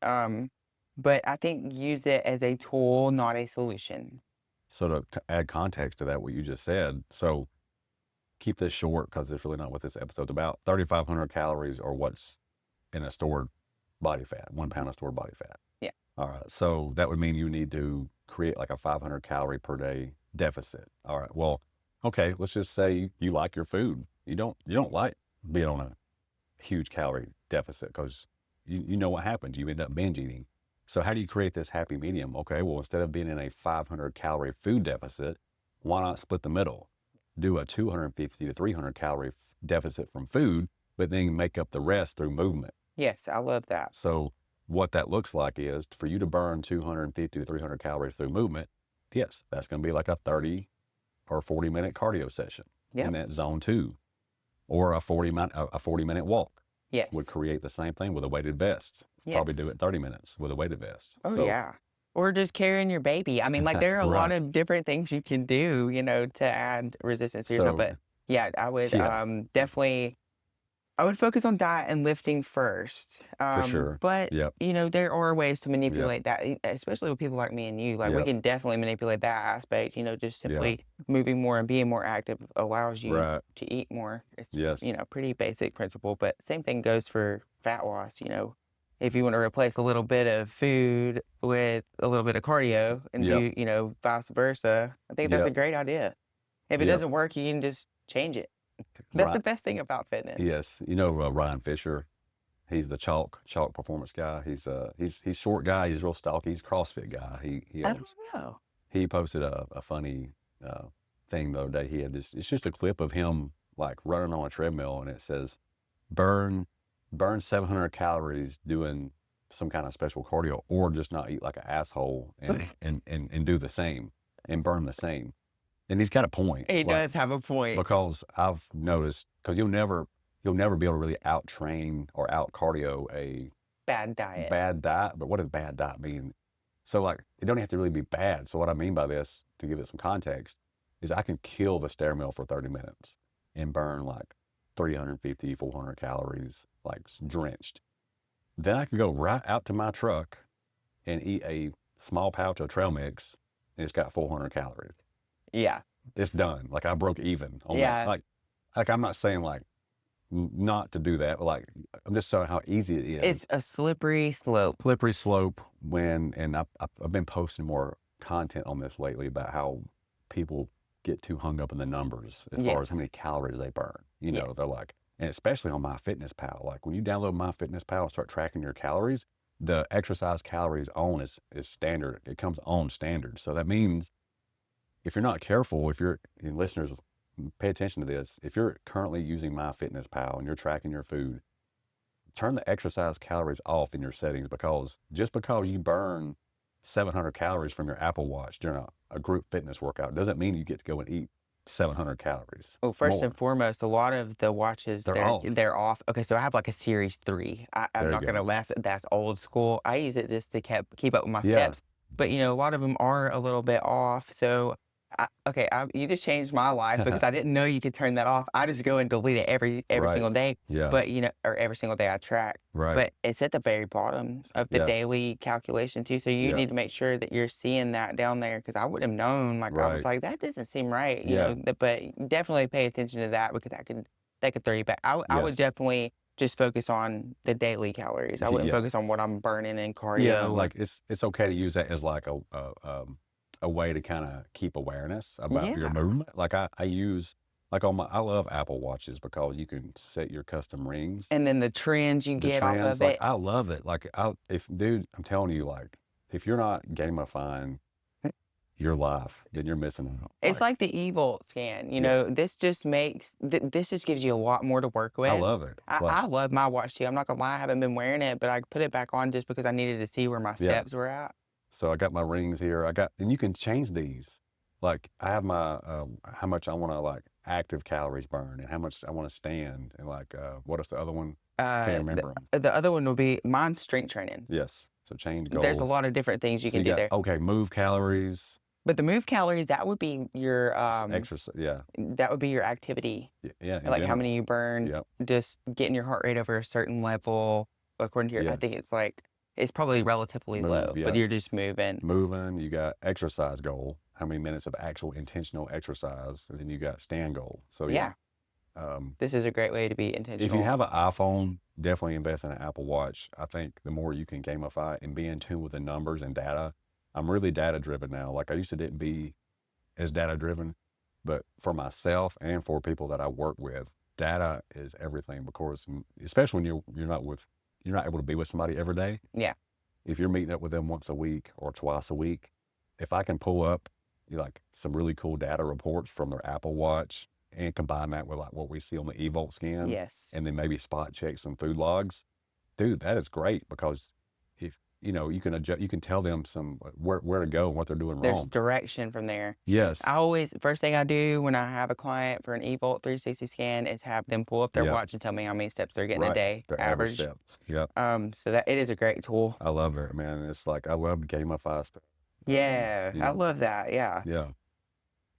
But I think use it as a tool, not a solution. So to add context to that, what you just said, so keep this short because it's really not what this episode's about. 3,500 calories are what's in a stored body fat, 1 pound of stored body fat. Yeah. All right. So that would mean you need to create like a 500 calorie per day deficit. All right. Well, okay. Let's just say you like your food. You don't like being on a huge calorie deficit because you know what happens. You end up binge eating. So how do you create this happy medium? Okay, well, instead of being in a 500 calorie food deficit, why not split the middle? Do a 250 to 300 calorie deficit from food, but then make up the rest through movement. Yes, I love that. So what that looks like is for you to burn 250 to 300 calories through movement, yes, that's going to be like a 30 or 40-minute cardio session in that zone 2. Or a 40-minute walk Yes. would create the same thing with a weighted vest. Probably do Yes. it 30 minutes with a weighted vest. Oh, So, yeah. Or just carrying your baby. I mean, like, there are a lot Right. of different things you can do, to add resistance to yourself. So, But yeah, I would yeah, definitely, I would focus on diet and lifting first. for sure. But, Yep. there are ways to Yep. manipulate that, especially with people like me and you. Like, we Yep. can definitely manipulate that aspect, just Yeah. simply moving more and being more active allows you Right. to eat more. It's, Yes. pretty basic principle. But same thing goes for fat loss, if you want to replace a little bit of food with a little bit of cardio and Yep. do, vice versa, I think that's a Yep. great idea. If it Yep. doesn't work, you can just change it. That's the Right. best thing about fitness. Yes. Ryan Fisher. He's the chalk performance guy. He's short guy. He's real stocky. He's a CrossFit guy. I don't know. He posted a funny thing the other day. He had this. It's just a clip of him like running on a treadmill, and it says, "Burn 700 calories doing some kind of special cardio, or just not eat like an asshole and do the same and burn the same." And he's got a point. He Like, does have a point. because I've noticed, because you'll never be able to really out train or out cardio a Bad diet. bad diet. But what does bad diet mean? So like, it don't have to really be bad. So what I mean by this, to give it some context, is I can kill the stair mill for 30 minutes and burn like 350, 400 calories, like drenched. Then I can go right out to my truck and eat a small pouch of trail mix, and it's got 400 calories. Yeah. It's done. Like, I broke even on Yeah. that. Like I'm not saying like not to do that, but like, I'm just showing how easy it is. It's a slippery slope. Slippery slope. And I've been posting more content on this lately about how people get too hung up in the numbers as far as how Yes. many calories they burn. Yes. They're like, and especially on MyFitnessPal, like when you download MyFitnessPal and start tracking your calories, the exercise calories on is standard. It comes on standard. So that means if you're not careful, and listeners, pay attention to this. If you're currently using MyFitnessPal and you're tracking your food, turn the exercise calories off in your settings, because just because you burn 700 calories from your Apple Watch during a group fitness workout doesn't mean you get to go and eat 700 calories. Well, first and more. foremost, a lot of the watches, They're off. they're off. Okay, so I have like a Series 3. I'm There you not going to go. last. That's old school. I use it just to keep up with my Yeah. steps. But, a lot of them are a little bit off. So, you just changed my life because I didn't know you could turn that off. I just go and delete it every Right. single day. Yeah. But, or every single day I track. Right. But it's at the very bottom of the Yeah. daily calculation too. So you Yeah. need to make sure that you're seeing that down there, because I would have known. Like, I was Right. like, that doesn't seem right. Yeah. But definitely pay attention to that, because that could throw you back. I would Yes. definitely just focus on the daily calories. I wouldn't Yeah. focus on what I'm burning in cardio. Yeah, like it's okay to use that as like a way to kind of keep awareness about your Yeah. movement. Like I use, like I love Apple Watches because you can set your custom rings. And then the trends you The get off trends, of like it. I love it. Like dude, I'm telling you, like if you're not gamifying your life, then you're missing out. It's like the evil scan. This just this just gives you a lot more to work with. I love it. I love my watch too. I'm not gonna lie, I haven't been wearing it, but I put it back on just because I needed to see where my steps were at. So I got my rings here. And you can change these. Like I have my how much I want to like active calories burn and how much I want to stand, and like what is the other one? Can't remember them. The other one will be mine's strength training. Yes. So change goals. There's a lot of different things you So can do there. Okay, move calories. But the move calories, that would be your Exercise. Yeah. that would be your activity. Yeah. in Like how general. many you burn, Yep. just getting your heart rate over a certain level according to your. I Yes. think it's probably relatively Move, low, yeah. but you're just moving. Moving. You got exercise goal. How many minutes of actual intentional exercise, and then you got stand goal. So Yeah. Um, This is a great way to be intentional. if you have an iPhone, definitely invest in an Apple Watch. I think the more you can gamify and be in tune with the numbers and data. I'm really data driven now. Like I used to didn't be as data driven, but for myself and for people that I work with, data is everything, because especially when you're not able to be with somebody every day. Yeah. If you're meeting up with them once a week or twice a week, if I can pull up like some really cool data reports from their Apple Watch and combine that with like what we see on the eVolt scan, Yes. and then maybe spot check some food logs, dude, that is great, because if you can adjust, you can tell them some where to go and what they're doing There's wrong. direction from there. Yes. First thing I do when I have a client for an eVolt 360 scan is have them pull up their Yeah. watch and tell me how many steps they're getting a Right. day, Their average. steps. Yep. So that it is a great tool. I love it, man. It's like I love gamify stuff. Yeah, you I know. love that. Yeah. Yeah.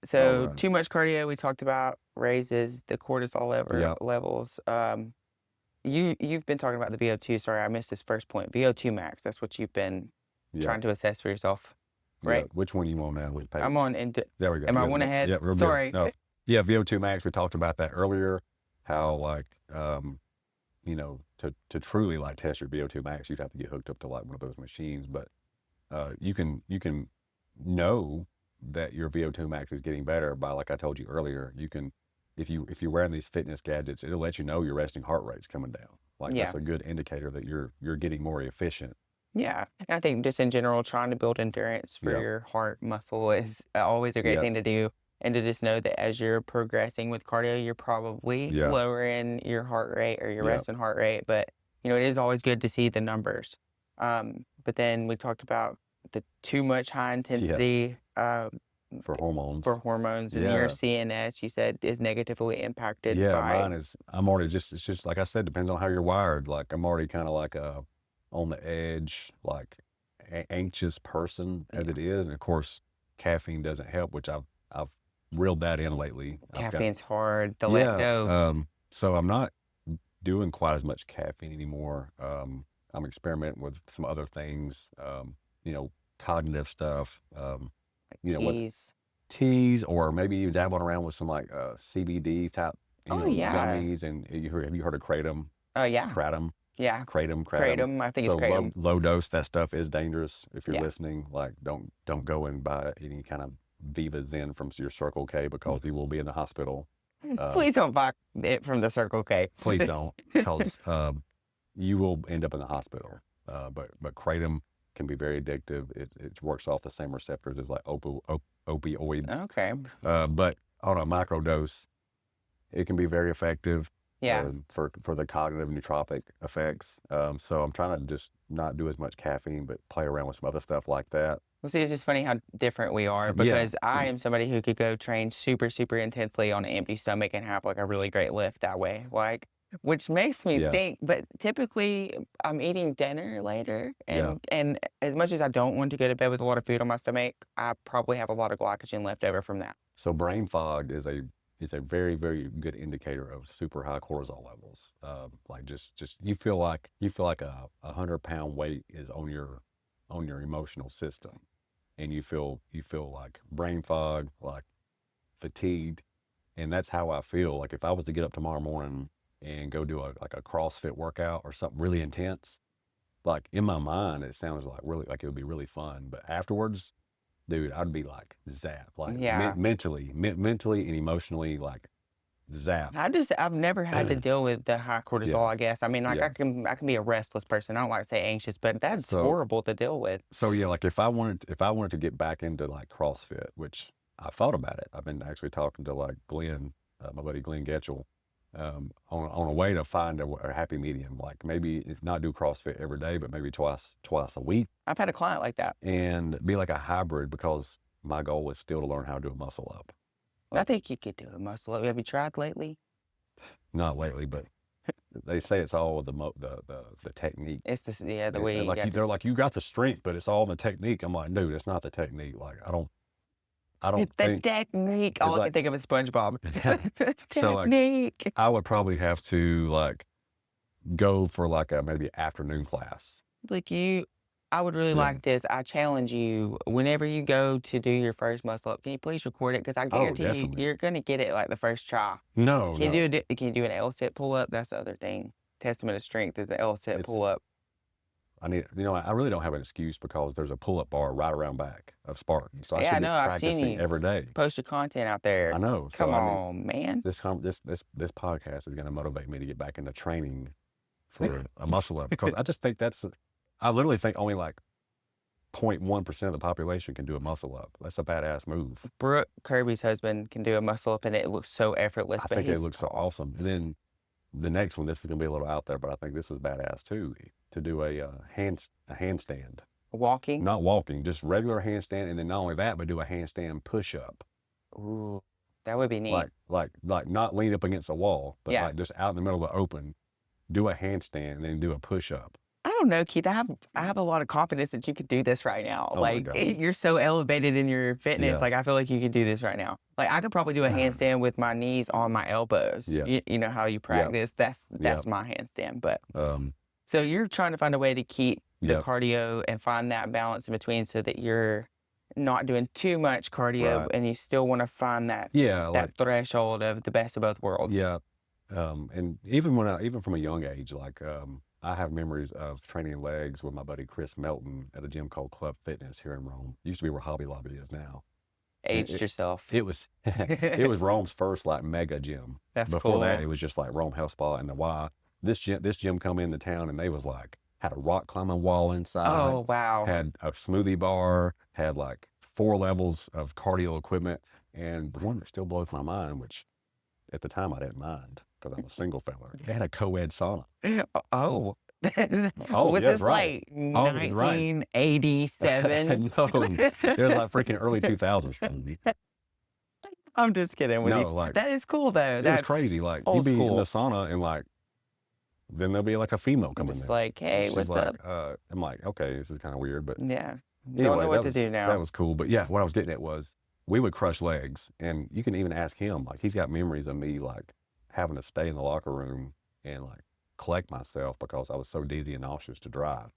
So Alright. too much cardio, we talked about, raises the cortisol Yeah. levels. You've been talking about the VO2. Sorry, I missed this first point. VO2 max. That's what you've been Yeah. trying to assess for yourself, right? Yeah. Which one you want now? Which page? I'm on. There we go. Am I You're one next. ahead? Yeah, real good. Sorry. No. Yeah, VO2 max. We talked about that earlier. How like to truly like test your VO2 max, you'd have to get hooked up to like one of those machines. But you can know that your VO2 max is getting better by, like I told you earlier, you can if you're wearing these fitness gadgets, it'll let you know your resting heart rate's coming down. Like Yeah. that's a good indicator that you're getting more efficient. Yeah. And I think just in general, trying to build endurance for Yeah. your heart muscle is always a great Yeah. thing to do. And to just know that as you're progressing with cardio, you're probably Yeah. lowering your heart rate or your Yeah. resting heart rate. But, it is always good to see the numbers. But then we talked about the too much high Yeah. intensity For for hormones. hormones and your Yeah. CNS, you said, is negatively impacted Yeah. by. Mine is, I'm already it's just like I said, depends on how you're wired. Like I'm already kind of like on the edge, like anxious person as Yeah, it is. And of course, caffeine doesn't help, which I've reeled that in lately. I've got, caffeine's hard to let yeah. go. So I'm not doing quite as much caffeine anymore. I'm experimenting with some other things, you know, cognitive stuff, Like what teas. teas, or maybe you dabbling around with some like CBD type, Oh, yeah. gummies. And have you heard of kratom? Oh, yeah. Kratom, Yeah. kratom. Kratom. I think it's So kratom. low dose, that stuff is dangerous. If you're Yeah. listening, like don't go and buy any kind of Viva Zen from your Circle K because you will be in the hospital. Um, Please don't buy it from the Circle K. Please don't, because you will end up in the hospital. But kratom can be very addictive. It works off the same receptors as like opioids. Okay. But on a micro dose, it can be very effective Yeah. for the cognitive nootropic effects. So I'm trying to just not do as much caffeine, but play around with some other stuff like that. Well, see, it's just funny how different we are Yeah, because I am somebody who could go train super, super intensely on an empty stomach and have like a really great lift that way. Like, which makes me yeah, think, but typically I'm eating dinner later yeah. and as much as I don't want to go to bed with a lot of food on my stomach, I probably have a lot of glycogen left over from that. So brain fog is a very, very good indicator of super high cortisol levels. Like just you feel like a 100-pound weight is on your emotional system, and you feel like brain fog, like fatigued, and that's how I feel. Like if I was to get up tomorrow morning and go do like a CrossFit workout or something really intense, like in my mind it sounds like really like it would be really fun, but afterwards, dude, I'd be like zapped, like Yeah. mentally and emotionally, like zapped. I've never had to deal with the high Yeah, cortisol, I guess. I mean, like yeah. I can be a restless person. I don't like to say anxious, but that's So horrible to deal with. yeah, like if I wanted to get back into like CrossFit, which I thought about it. I've been actually talking to like Glenn, my buddy Glenn Getchell, on a way to find a happy medium. Like maybe it's not do CrossFit every day, but maybe twice a week, I've had a client like that. and be like a hybrid, because my goal is still to learn how to do a muscle up. I Like think you could do a muscle up. Have you tried lately? not lately, but they say it's all the technique. It's just yeah, the And way you like got they're like, you got the strength, but it's all the technique. I'm like, dude, it's not the technique. Like I don't the think technique. it's All I like can think of is SpongeBob. so like Technique. I would probably have to like go for like a maybe afternoon class. Like I would really Yeah. like this. I challenge you whenever you go to do your first muscle up. Can you please record it? Because I Oh, guarantee you, definitely. you're gonna get it like the first try. No, no. Can you do an L-sit pull up? That's the other thing. Testament of strength is the L-sit pull It's up. I really don't have an excuse, because there's a pull-up bar right around back of Spartan. So I Yeah, should I be know. I've seen practicing you every day. post your content out there. I know. So Come I mean, on, man. this podcast is going to motivate me to get back into training for a muscle up, because I just think I literally think only like 0.1% of the population can do a muscle up. That's a badass move. Brooke Kirby's husband can do a muscle up and it looks so effortless, I but think it he's looks so tall. awesome. And then the next one, this is going to be a little out there, but I think this is badass too, to do a handstand. Walking. Not walking, just regular handstand, and then not only that, but do a handstand push-up. Ooh, that would be neat. Like not lean up against a wall, but Yeah. like just out in the middle of the open, do a handstand and then do a push-up. I don't know, Keith. I have a lot of confidence that you could do this right now. Oh my Like God. you're so elevated in your fitness. Yeah. Like I feel like you could do this right now. Like I could probably do a handstand with my knees on my elbows. Yeah. You know how you practice. That's my handstand. But so you're trying to find a way to keep the Yep. cardio and find that balance in between so that you're not doing too much cardio Right. and you still want to find that Yeah, like that threshold of the best of both worlds. yeah. And even from a young age, like I have memories of training legs with my buddy Chris Melton at a gym called Club Fitness here in Rome. Used to be where Hobby Lobby is now. Aged yourself. It was it was Rome's first like mega gym. That's Before that, cool. it was just like Rome Health Spa and the Y. This gym come into town and they was like had a rock climbing wall inside, Oh, wow. had a smoothie bar, had like 4 levels of cardio equipment, and the one that still blows my mind, which at the time I didn't mind because I'm a single fella, they had a co-ed sauna. Oh. Oh, Was yes, this right. like Oh, that's right. 1987? No, there's like freaking early 2000s. I'm just kidding with you. No, like That is cool though. it was That's crazy. Like you old be in the school. sauna and like then there'll be like a female coming Just there. like, And hey, she's what's like, up? I'm like, okay, this is kind of weird, but Yeah. Don't anyway, know what to do that now. was cool. But yeah, what I was getting at was we would crush legs, and you can even ask him. Like he's got memories of me like having to stay in the locker room and like collect myself because I was so dizzy and nauseous to drive.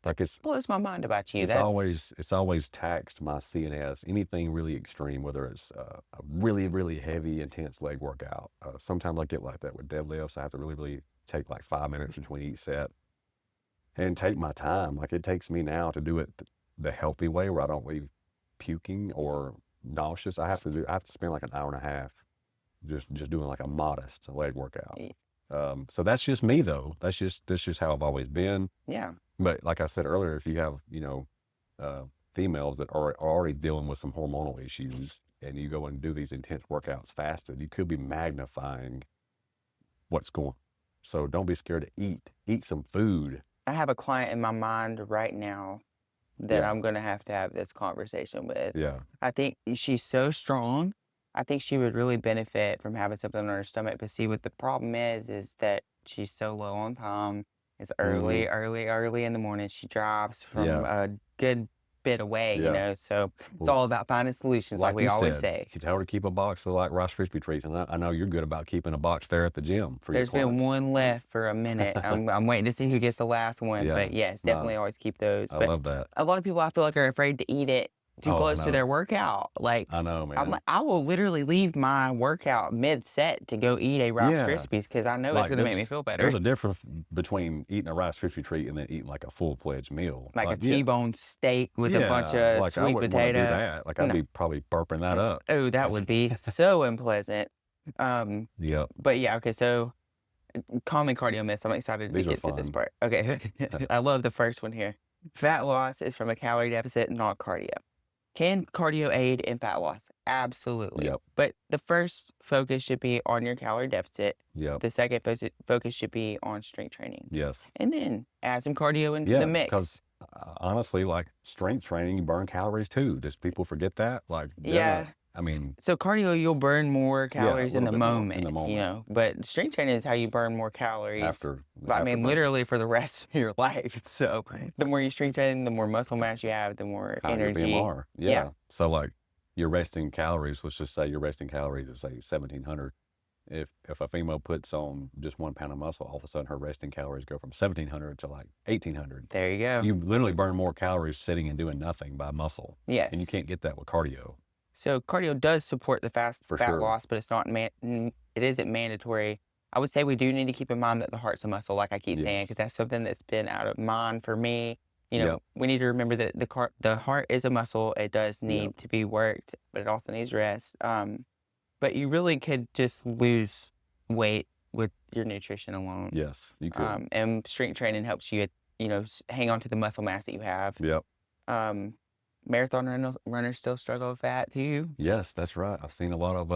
Like Blows my mind about you. it's always taxed my CNS. Anything really extreme, whether it's a really heavy intense leg workout. Sometimes I get like that with deadlifts. I have to really take like 5 minutes between each set and take my time. Like it takes me now to do it the healthy way where I don't leave puking or nauseous. I have to spend like an hour and a half just doing like a modest leg workout. Y- So that's just me though. That's just how I've always been. Yeah. But like I said earlier, if you have, females that are already dealing with some hormonal issues and you go and do these intense workouts fasted, you could be magnifying what's going on. So don't be scared to eat some food. I have a client in my mind right now that Yeah. I'm going to have this conversation with. Yeah. I think she's so strong. I think she would really benefit from having something on her stomach. But see, what the problem is that she's so low on time. It's Hmm. early in the morning. She drives from Yeah. a good bit away, Yeah. So it's Well, all about finding solutions, like like we you always said, say. you tell her to keep a box of like Rice Krispie treats. And I know you're good about keeping a box there at the gym for your There's been clients. one left for a minute. I'm waiting to see who gets the last one. Yeah. But yes, No, definitely always keep those. I But love that. a lot of people I feel like are afraid to eat it too Oh, I close to their know. workout. Like I know, I'm man. like, I will literally leave my workout mid-set to go eat a Rice Yeah. Krispies because I know it's Like going to make me feel there's better. a difference between eating a Rice Krispie treat and then eating like a full-fledged meal. Like a Yeah, T-bone steak with a bunch of like I sweet wouldn't want to do potato. that. Like I'd No. be probably burping that up. Oh, that would be so unpleasant. Yep. But yeah, okay, so common cardio myths. I'm excited to These are get to this fun. part. Okay, I love the first one here. Fat loss is from a calorie deficit, not cardio. Can cardio aid in fat loss? Absolutely. Yep. But the first focus should be on your calorie deficit. Yep. The second focus should be on strength training. Yes. And then add some cardio into Yeah, the mix. because honestly, like strength training, you burn calories too. Just people forget that. Like, Yeah. I mean, So cardio, you'll burn more yeah, a calories in little the bit more in the moment, moment but strength training is how you burn more calories. after I mean, burning. literally for the rest of your life. So the more you strength train, the more muscle mass you have, the more Higher energy. BMR. Yeah. Yeah. So like your resting calories, let's just say your resting calories is say 1,700. If a female puts on just 1 pound of muscle, all of a sudden her resting calories go from 1,700 to like 1,800. There you go. You literally burn more calories sitting and doing nothing by muscle. Yes. And you can't get that with cardio. So cardio does support the fat sure. loss, but it's not it isn't mandatory. I would say we do need to keep in mind that the heart's a muscle, like I keep saying, Yes. because that's something that's been out of mind for me. Yep. We need to remember that the heart is a muscle. It does need Yep. to be worked, but it also needs rest. But you really could just lose weight with your nutrition alone. Yes, you could. And strength training helps you, hang on to the muscle mass that you have. Yep. Marathon runners still struggle with that, do you? Yes, that's right. I've seen a lot of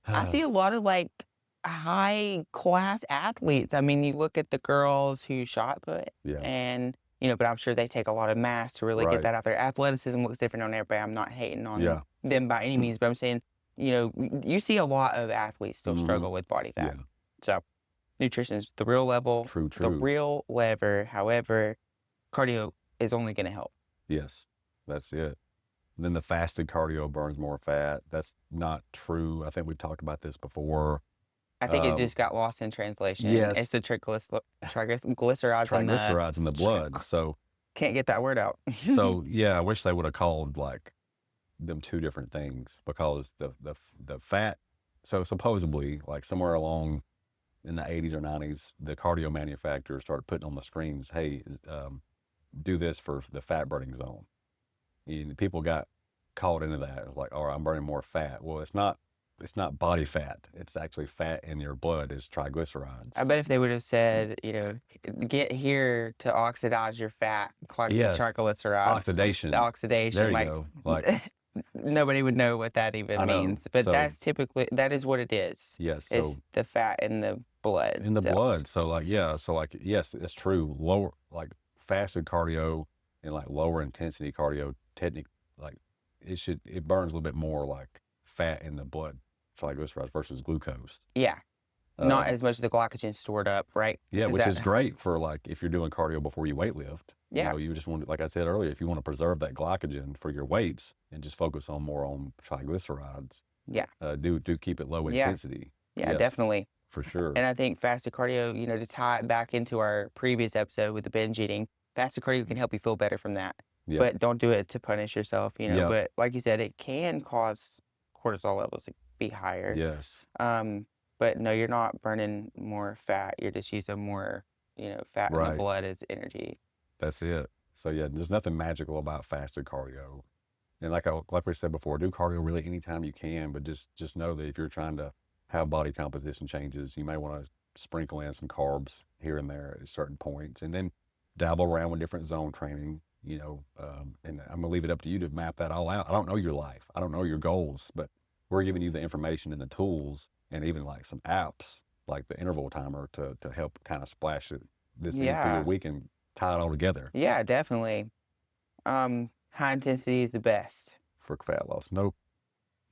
I see a lot of like high class athletes. I mean, you look at the girls who shot put, yeah. and but I'm sure they take a lot of mass to really Right. get that out there. Athleticism looks different on everybody. I'm not hating on Yeah. them by any means, but I'm saying, you see a lot of athletes still Mhm. struggle with body fat. Yeah. So, nutrition is the real level, True. the real lever. However, cardio is only going to help. Yes, that's it. Then the fasted cardio burns more fat. That's not true. I think we talked about this before. I think it just got lost in translation. yes. It's the triglycerides in the Triglycerides in the blood. So can't get that word out. so yeah, I wish they would have called like them two different things because the fat. So supposedly, like somewhere along in the 80s or 90s, the cardio manufacturers started putting on the screens, "Hey, do this for the fat burning zone." And people got caught into that. It's like, all right, I'm burning more fat. Well, it's not body fat. It's actually fat in your blood is triglycerides. I bet if they would have said, get here to oxidize your fat, Yes. triglycerides, Oxidation. the oxidation, There you like, go. Like, nobody would know what that I even know. means. But So, that is what it is. yeah. It's So the fat in the blood in the cells. blood. So like, yeah. So like, yes, it's true. Lower, like fasted cardio and like lower intensity cardio technique, like it burns a little bit more like fat in the blood, triglycerides versus glucose. Yeah. Not Um, as much of the glycogen stored up, right? Yeah, which is great for like if you're doing cardio before you weight lift. Yeah. You just want to, like I said earlier, if you want to preserve that glycogen for your weights and just focus on more on triglycerides, Yeah. do keep it low intensity. Yeah, Yes, definitely. for sure. And I think fasted cardio, to tie it back into our previous episode with the binge eating, fasted cardio can help you feel better from that. Yeah, But don't do it to punish yourself, Yeah. But like you said, it can cause cortisol levels to be higher. yes, But no, you're not burning more fat. You're just using more, fat in the Right. blood as energy. that's it. So yeah, there's nothing magical about fasted cardio. And like we said before, do cardio really anytime you can, but just know that if you're trying to have body composition changes, you may want to sprinkle in some carbs here and there at certain points, and then dabble around with different zone training. And I'm gonna leave it up to you to map that all out. I don't know your life, I don't know your goals, but we're giving you the information and the tools, and even like some apps like the interval timer to help kind of splash this in through Yeah. your week and tie it all together Yeah, definitely. High intensity is the best. for fat loss. Nope.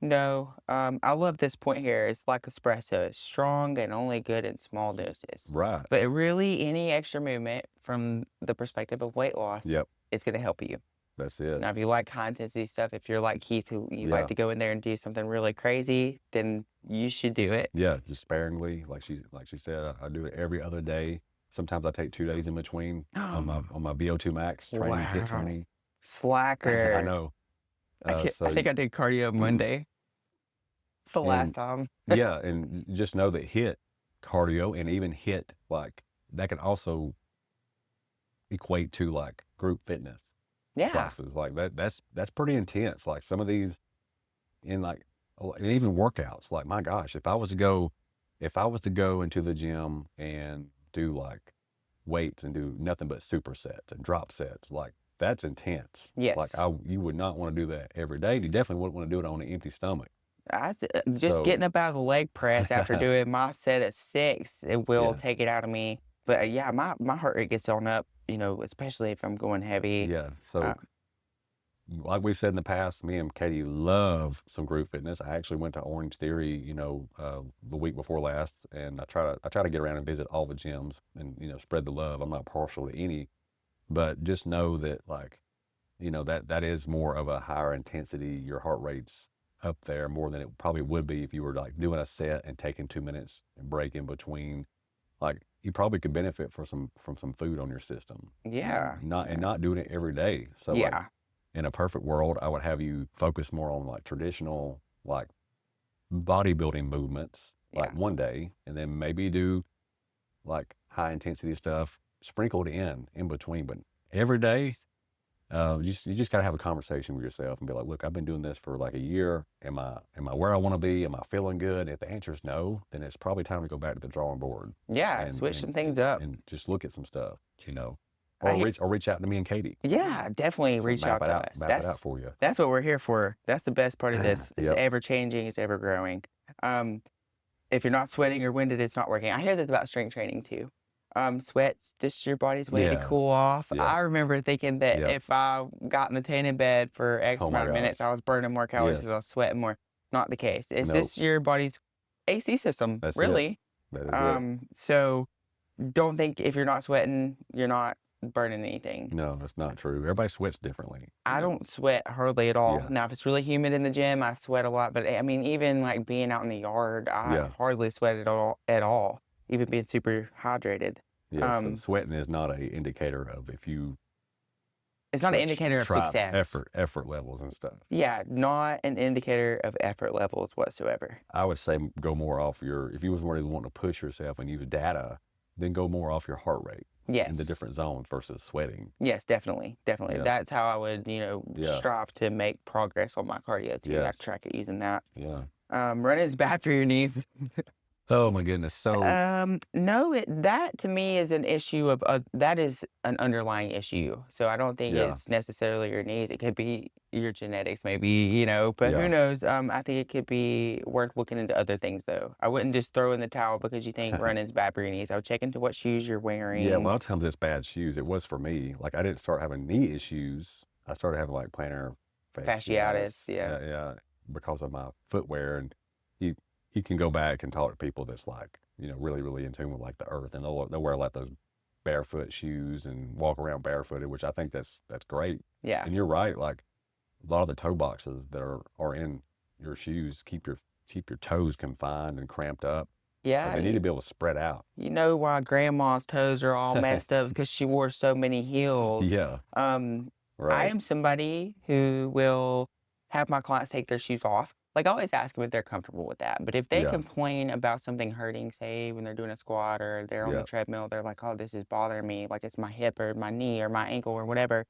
No, I love this point here. It's like espresso. It's strong and only good in small doses. Right. But really, any extra movement from the perspective of weight loss Yep. is going to help you. That's it. Now, if you like high intensity stuff, if you're like Keith, who you Yeah. like to go in there and do something really crazy, then you should do it. Yeah, just sparingly. Like she said, I do it every other day. Sometimes I take 2 days in between on my VO2 max training, HIIT Wow. training. Slacker. I know. I think I did cardio Monday. The last time. Yeah, and just know that HIIT cardio and even HIIT, like that can also equate to like group fitness Yeah. classes. Like that's pretty intense. Like some of these in like and even workouts. Like my gosh, if I was to go into the gym and do like weights and do nothing but supersets and drop sets, like that's intense. Yes. Like you would not want to do that every day. You definitely wouldn't want to do it on an empty stomach. Just So- getting up out of the leg press after doing my set of 6, it will Yeah. take it out of me. But yeah, my heart rate gets on up, especially if I'm going heavy. Yeah. So like we've said in the past, me and Katie love some group fitness. I actually went to Orange Theory, the week before last, and I try to get around and visit all the gyms and, spread the love. I'm not partial to any, but just know that like, that is more of a higher intensity. Your heart rate's up there more than it probably would be if you were like doing a set and taking 2 minutes and break in between. Like you probably could benefit from some food on your system. Yeah. Not doing it every day. So like, Yeah. in a perfect world, I would have you focus more on like traditional, like bodybuilding movements, like Yeah. one day, and then maybe do like high intensity stuff sprinkled in between. But every day, you just got to have a conversation with yourself and be like, look, I've been doing this for like a year. Am I where I want to be? Am I feeling good? If the answer is no, then it's probably time to go back to the drawing board. Yeah. Switch some things up. And just look at some stuff, I or hear- reach out to me and Katie. Yeah, definitely So reach map out it to out, us. map it out for you. That's what we're here for. That's the best part of this. It's Yep. ever changing. It's ever growing. If you're not sweating or winded, it's not working. I hear this about strength training too. Sweat's just your body's way to Yeah. cool off. Yeah. I remember thinking that Yep. if I got in the tanning bed for X Oh my amount of minutes, gosh. I was burning more calories Yes. because I was sweating more. Not the case. It's Nope. just your body's AC system, That's it. really. That is it. So don't think if you're not sweating, you're not burning anything. No, that's not true. Everybody sweats differently. I don't sweat hardly at all. Yeah. Now, if it's really humid in the gym, I sweat a lot. But I mean, even like being out in the yard, I Yeah. hardly sweat at all. Even being super hydrated. Yeah, so sweating is not an indicator of if you It's not an indicator of try success. effort levels and stuff. Yeah, not an indicator of effort levels whatsoever. I would say go more off if you was really wanting to push yourself and use data, then go more off your heart rate. in the Yes. different zones versus sweating. Yes, definitely, definitely. Yeah. That's how I would, Yeah. strive to make progress on my cardio too. I Yes. track it using that. Yeah. Running's bad for your knees. Oh my goodness. So No, that to me is an issue of that is an underlying issue. So I don't think yeah. it's necessarily your knees. It could be your genetics, maybe, but who Yeah. knows? I think it could be worth looking into other things though. I wouldn't just throw in the towel because you think running's bad for your knees. I would check into what shoes you're Yeah, a wearing. lot of times it's bad shoes. It was for me. Like I didn't start having knee issues. I started having like plantar Fasciitis, fasciitis. yeah. Yeah, because of my footwear. And you you can go back and talk to people that's like, really, really in tune with like the earth, and they'll wear like those barefoot shoes and walk around barefooted, which I think that's great. Yeah. And you're right, like a lot of the toe boxes that are in your shoes keep your toes confined and cramped up. Like Yeah, they need to be able to spread out. you know why grandma's toes are all messed up because she wore so many heels. Yeah, I right. am somebody who will have my clients take their shoes off. Like, I always ask them if they're comfortable with that. But if they Yeah, complain about something hurting, say when they're doing a squat or they're on the yeah. treadmill, they're like, oh, this is bothering me. Like, it's my hip or my knee or my ankle or whatever.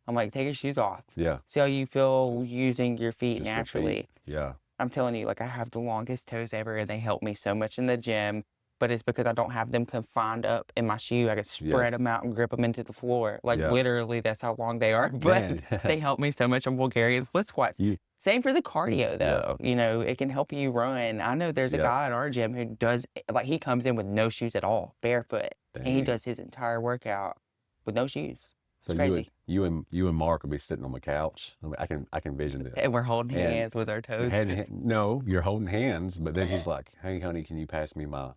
I'm like, take your shoes off. Yeah, See how you feel just using your feet just your feet. naturally. Yeah, I'm telling you, like, I have the longest toes ever, and they help me so much in the gym. But it's because I don't have them confined up in my shoe. I can spread yes, them out and grip them into the floor. Like, yeah. literally, that's how long they are. But Man, they help me so much on Bulgarian split squats. you, Same for the cardio, yeah, though. It can help you run. I know there's a yeah. guy at our gym who does, like, he comes in with no shoes at all, barefoot, and he Dang. does his entire workout with no shoes. So It's crazy. you and Mark will be sitting on the couch. I mean, I can envision this. And we're holding And hands with our toes. no, you're holding hands, but then he's like, "Hey, honey, can you pass me my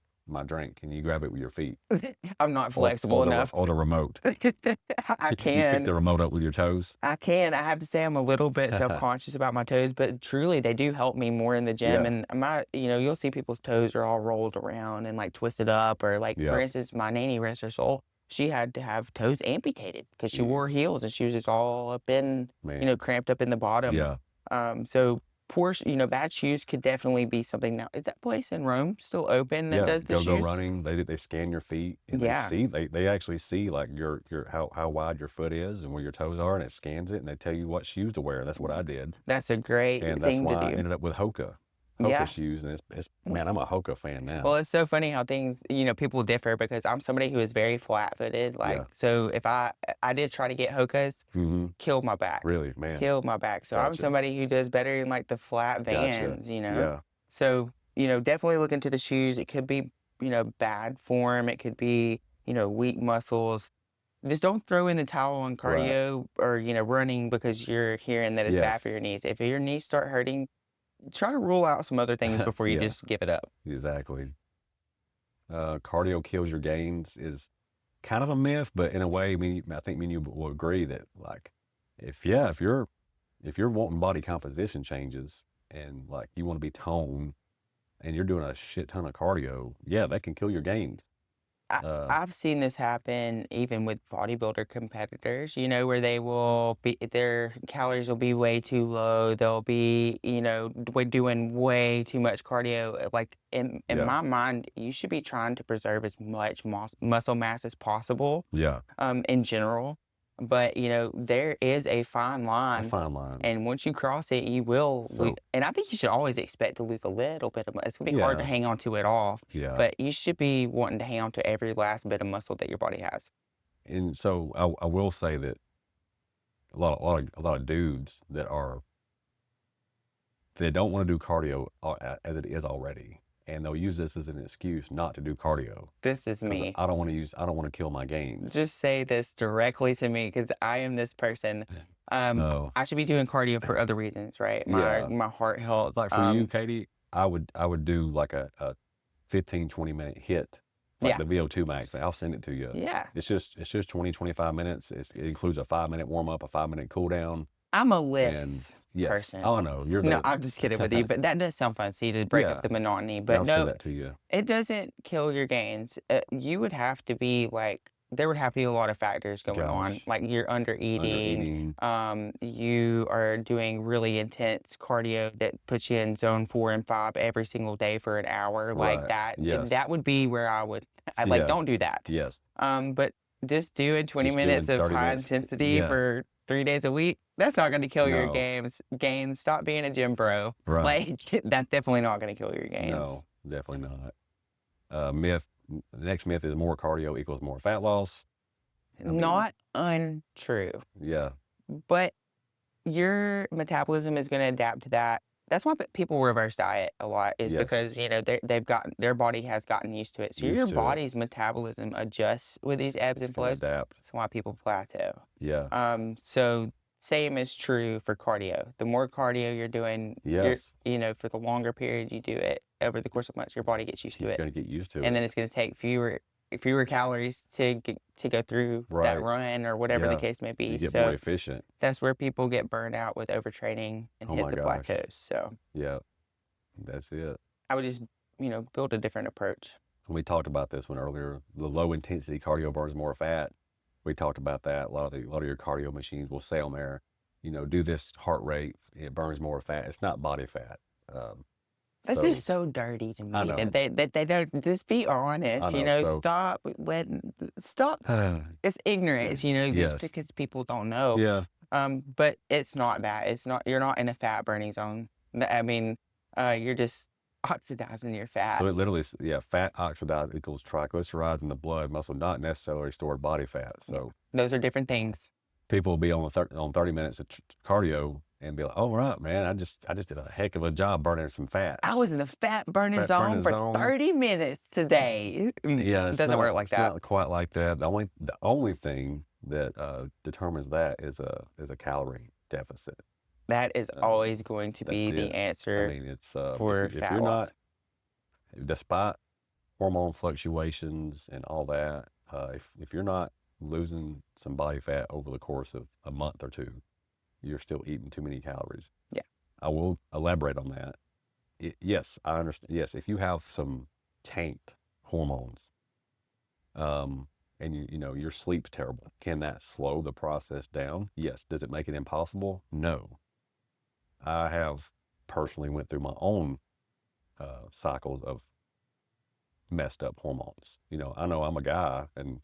drink? Can you grab it with your feet I'm not or flexible enough. or the remote? I Can you pick can. the remote up with your toes?" I can. I have to say I'm a little bit self-conscious about my toes, but truly they do help me more in the gym. Yeah, And you'll see people's toes are all rolled around and like twisted up, or like for yeah. instance, my nanny, rest her soul, she had to have toes amputated because she wore Jeez, heels and she was just all up in, man. cramped up in the bottom. Yeah. So bad shoes could definitely be something. Now, is that place in Rome still open that Yeah, does the go shoes? running. They scan your feet and Yeah, they actually see like your how wide your foot is and where your toes are, and it scans it and they tell you what shoes to wear. That's what I did, that's a great and that's thing to why I do. ended up with Hoka Yeah. shoes, and it's man, I'm a Hoka fan Well, now. it's so funny how things, people differ because I'm somebody who is very flat-footed. Like, Yeah. so if I did try to get Hokas, Mm-hmm. killed my back, Really, man. killed my back. So I'm Gotcha. somebody who does better in like the flat Gotcha. Vans. Yeah. So, definitely look into the shoes. It could be, bad form. It could be, weak muscles. Just don't throw in the towel on Right. cardio or, running because you're hearing that it's bad for Yes. your knees. If your knees start hurting, try to rule out some other things before you Yeah. just give it up. Exactly. Cardio kills your gains is kind of a myth, but in a way, I think me and you will agree that like, if you're wanting body composition changes and like you want to be toned and you're doing a shit ton of cardio, yeah, that can kill your gains. I Uh, I've seen this happen even with bodybuilder competitors, where their calories will be way too low. They'll be, doing way too much cardio. Like in yeah, my mind, you should be trying to preserve as much muscle mass as possible, yeah, in general. But, there is a fine a line, fine line. and once you cross it, you will lose. So And I think you should always expect to lose a little bit of it's gonna be hard to yeah, hang on to it all, yeah, but you should be wanting to hang on to every last bit of muscle that your body has. and so I will say that a lot of dudes they don't want to do cardio as it is already, and they'll use this as an excuse not to do cardio This is because me. I don't want to kill my gains. Just say this directly to me because I am this person. Oh, I should be doing cardio for other reasons, right? My yeah. my heart health. Like for you, Katie, I would do like a 15-20 minute hit, like Yeah, the VO2 max. I'll send it to you. yeah. It's just 20-25 minutes. It includes a 5-minute warm up, a 5-minute cool down, I'm a and LISS yes, person. oh no, you're No, the I'm just kidding with you, but that does sound fun. See, to break up yeah. the monotony. And But I'll send no, that to you. it doesn't kill your gains. You would have to be like, there would have to be a lot of factors going on. Gosh, Like you're under under eating, eating, you are doing really intense cardio that puts you in zone 4 and 5 every single day for an hour. Like right? that, Yes, that would be where I would, I like, yeah, don't do that. yes, But just doing 20 Just doing minutes of 30 high minutes. intensity Yeah. for 3 days a week, that's not going to kill your No. gains. Stop being a gym bro. Right. Like, that's definitely not going to kill your gains. No, definitely not. Myth. The next myth is more cardio equals more fat loss. I mean, Not untrue, yeah. but your metabolism is going to adapt to that. That's why people reverse diet a lot, is Yes. because, you know, their body has gotten used to it. So your Used to it. body's metabolism adjusts with these ebbs and It's gonna flows. adapt. That's why people plateau. Yeah. So same is true for cardio. The more cardio you're doing, Yes. you know, for the longer period you do it over the course of months, your body gets used to You're it, gonna get used to and it. then it's going to take fewer calories to go through that Right. run or whatever the Yeah. case may be. You get So more efficient. that's where people get burned out with overtraining and Oh hit my the gosh. plateaus. So Yeah. That's it. I would just, you know, build a different approach. We talked about this one earlier. The low intensity cardio burns more fat. We talked about that. A lot of your cardio machines will say on there, you know, do this heart rate. It burns more fat. It's not body fat. That's So just so dirty to I me know. that they don't just be honest. I You know. know, So stop. It's ignorance. You know, just yes. because people don't know. Yeah. But it's not that. It's not. You're not in a fat burning zone. I mean, you're just oxidizing your fat. So it literally, fat oxidized equals triglycerides in the blood, muscle, not necessarily stored body fat. So Those are different things. people will be on 30 minutes of cardio and be like, "Oh, right, man, I just did a heck of a job burning some fat." I was in the fat burning zone for 30 minutes today. Yeah, It doesn't work like that. It's not quite like that. The only thing that determines that is a calorie deficit. That is always going to be That's the it. answer I mean, it's for if fat you're loss. not, despite hormone fluctuations and all that, if you're not losing some body fat over the course of a month or two, you're still eating too many calories. Yeah. I will elaborate on that. Yes, I understand. Yes, if you have some tanked hormones, and you know your sleep's terrible, can that slow the process down? Yes. Does it make it impossible? No. I have personally went through my own cycles of messed up hormones. You know I'm a guy, and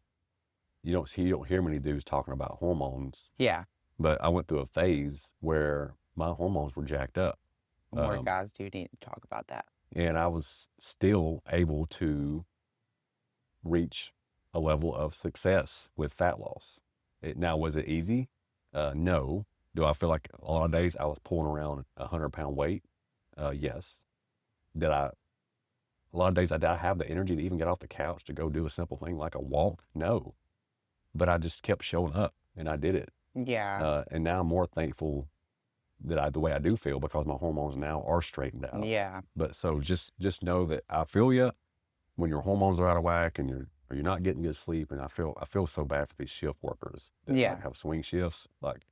you don't hear many dudes talking about hormones. Yeah. But I went through a phase where my hormones were jacked up. More guys do need to talk about that. And I was still able to reach a level of success with fat loss. Now, was it easy? No. Do I feel like a lot of days I was pulling around 100-pound weight? Yes. A lot of days did I have the energy to even get off the couch to go do a simple thing like a walk? No. But I just kept showing up and I did it. Yeah. And now I'm more thankful that the way I do feel, because my hormones now are straightened out. Yeah. But so just know that I feel you when your hormones are out of whack and you're not getting good sleep. And I feel so bad for these shift workers that like, have swing shifts. Like,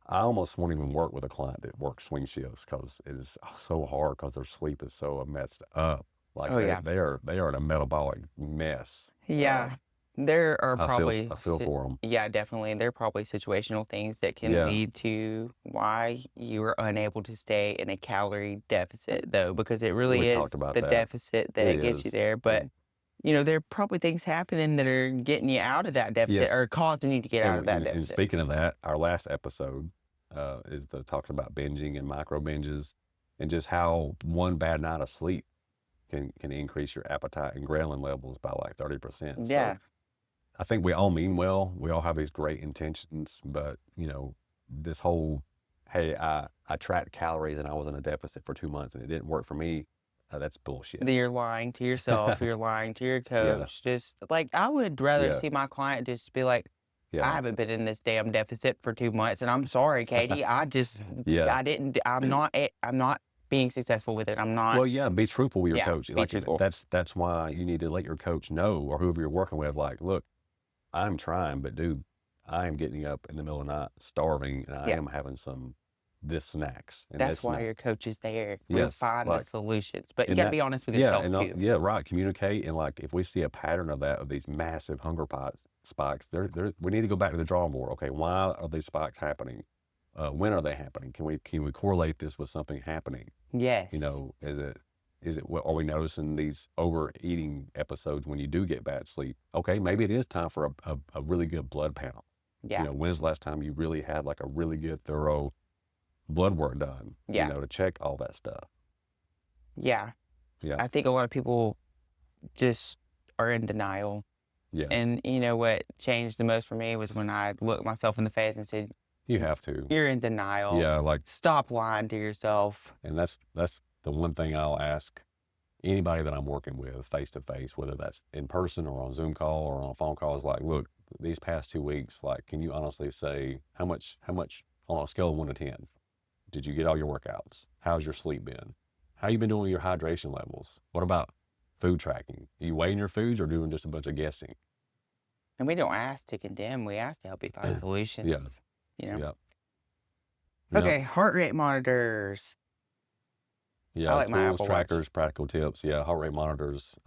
I almost won't even work with a client that works swing shifts because it is so hard because their sleep is so messed up. Like they are in a metabolic mess. Yeah. There are I probably feel for them. Yeah, definitely. There are probably situational things that can lead to why you are unable to stay in a calorie deficit, though, because it really We is talked about the that. deficit that gets you there. But you know, there are probably things happening that are getting you out of that deficit or causing you to get out of that deficit. And speaking of that, our last episode is talking about binging and micro binges, and just how one bad night of sleep can increase your appetite and ghrelin levels by like 30%. Yeah. So I think we all mean well. We all have these great intentions, but you know, this whole, hey, I tracked calories and I was in a deficit for 2 months and it didn't work for me. That's bullshit. You're lying to yourself. You're lying to your coach. Just like, I would rather see my client just be like, I haven't been in this damn deficit for 2 months, and I'm sorry, Katie. I'm not being successful with it. I'm not. Well, be truthful with your coach. Be Like, truthful. That's why you need to let your coach know, or whoever you're working with, like, look, I'm trying, but dude, I am getting up in the middle of the night starving, and I am having some snacks. And that's why your coach is there. Yes, To find the solutions. But you got to be honest with yourself, too. Yeah, right. Communicate. And like, if we see a pattern of that, of these massive hunger spikes, we need to go back to the drawing board. Okay, why are these spikes happening? When are they happening? Can we correlate this with something happening? Yes. You know, is are we noticing these overeating episodes when you do get bad sleep? Okay, maybe it is time for a really good blood panel. Yeah. When's the last time you really had like a really good, thorough blood work done, Yeah. to check all that stuff? Yeah. Yeah. I think a lot of people just are in denial. Yeah. And you know what changed the most for me was when I looked myself in the face and said, You have to. "You're in denial. Yeah, like, Stop lying to yourself." and that's the one thing I'll ask anybody that I'm working with face to face, whether that's in person or on Zoom call or on a phone call, is like, look, these past 2 weeks, like, can you honestly say how much on a scale of 1 to 10 did you get all your workouts? How's your sleep been? How you been doing with your hydration levels? What about food tracking? Are you weighing your foods or doing just a bunch of guessing? And we don't ask to condemn; we ask to help you find solutions. You know. Yep. Okay, heart rate monitors. Yeah, like my tools, Apple Watch. trackers, practical tips. Yeah, heart rate monitors.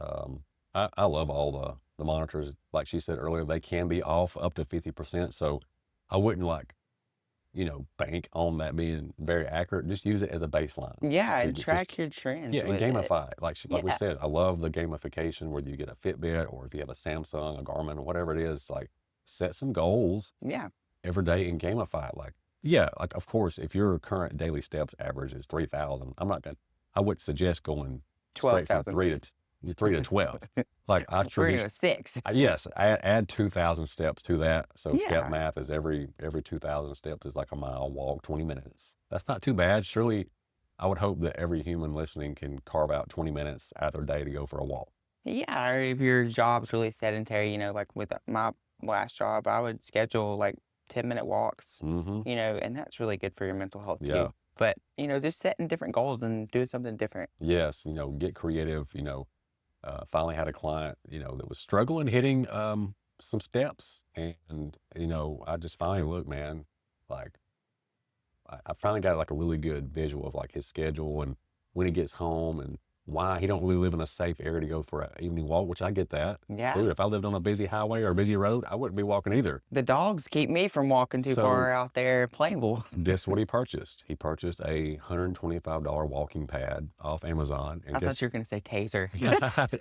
I love all the monitors. Like she said earlier, they can be off up to 50%. So I wouldn't bank on that being very accurate. Just use it as a baseline. Yeah, to and just- track your trends. Yeah, and with it. gamify it. Like we Yeah. said, I love the gamification, whether you get a Fitbit or if you have a Samsung, a Garmin, or whatever it is, like set some goals Yeah. every day and gamify it. Like, yeah, like of course, if your current daily steps average is 3,000, I would suggest going straight from 12,000. 3 to 12. Like I We're gonna go tradition, 6. yes, add 2,000 steps to that. So Yeah. step math is every 2,000 steps is like a mile walk, 20 minutes. That's not too bad. Surely, I would hope that every human listening can carve out 20 minutes out of their day to go for a walk. Yeah, or if your job's really sedentary, like with my last job, I would schedule like 10-minute walks, Mm-hmm. and that's really good for your mental health Yeah. too. But, just setting different goals and doing something different. Yes, get creative. Finally had a client, that was struggling hitting some steps, and I just finally look, man, like I finally got like a really good visual of like his schedule and when he gets home and why he don't really live in a safe area to go for an evening walk, which I get that. Yeah. Dude, if I lived on a busy highway or a busy road, I wouldn't be walking either. The dogs keep me from walking too So- far out there in Plainville. Guess what he purchased? He purchased a $125 walking pad off Amazon. And I thought you were going to say taser.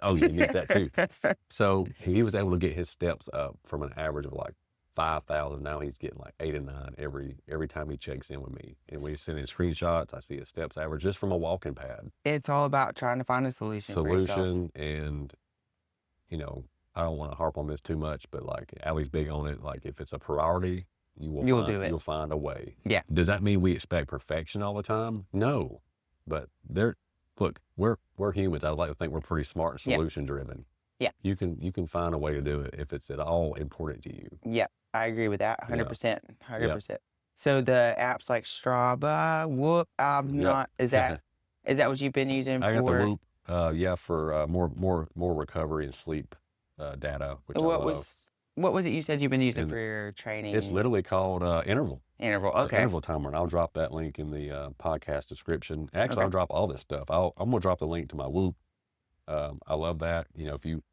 Oh, you need that too. So he was able to get his steps up from an average of like 5,000. Now he's getting like 8 and 9 every time he checks in with me. And when he's sending screenshots, I see his steps average just from a walking pad. It's all about trying to find a solution for yourself. And I don't want to harp on this too much, but like Allie's big on it. Like if it's a priority, You'll do it. You'll find a way. Yeah. Does that mean we expect perfection all the time? No. But look, we're humans. I like to think we're pretty smart and Yeah. solution driven. Yeah. You can find a way to do it if it's at all important to you. Yeah, I agree with that 100%. 100%. So the apps like Strava, Whoop, I'm Yep. not, is that what you've been using I got the for? Whoop, for more recovery and sleep data, which I What love. was it you said you've been using And for your training? It's literally called Interval. Interval. The Okay. Interval timer, and I'll drop that link in the podcast description. Actually, Okay. I'll drop all this stuff. I'm gonna drop the link to my Whoop. I love that. If you,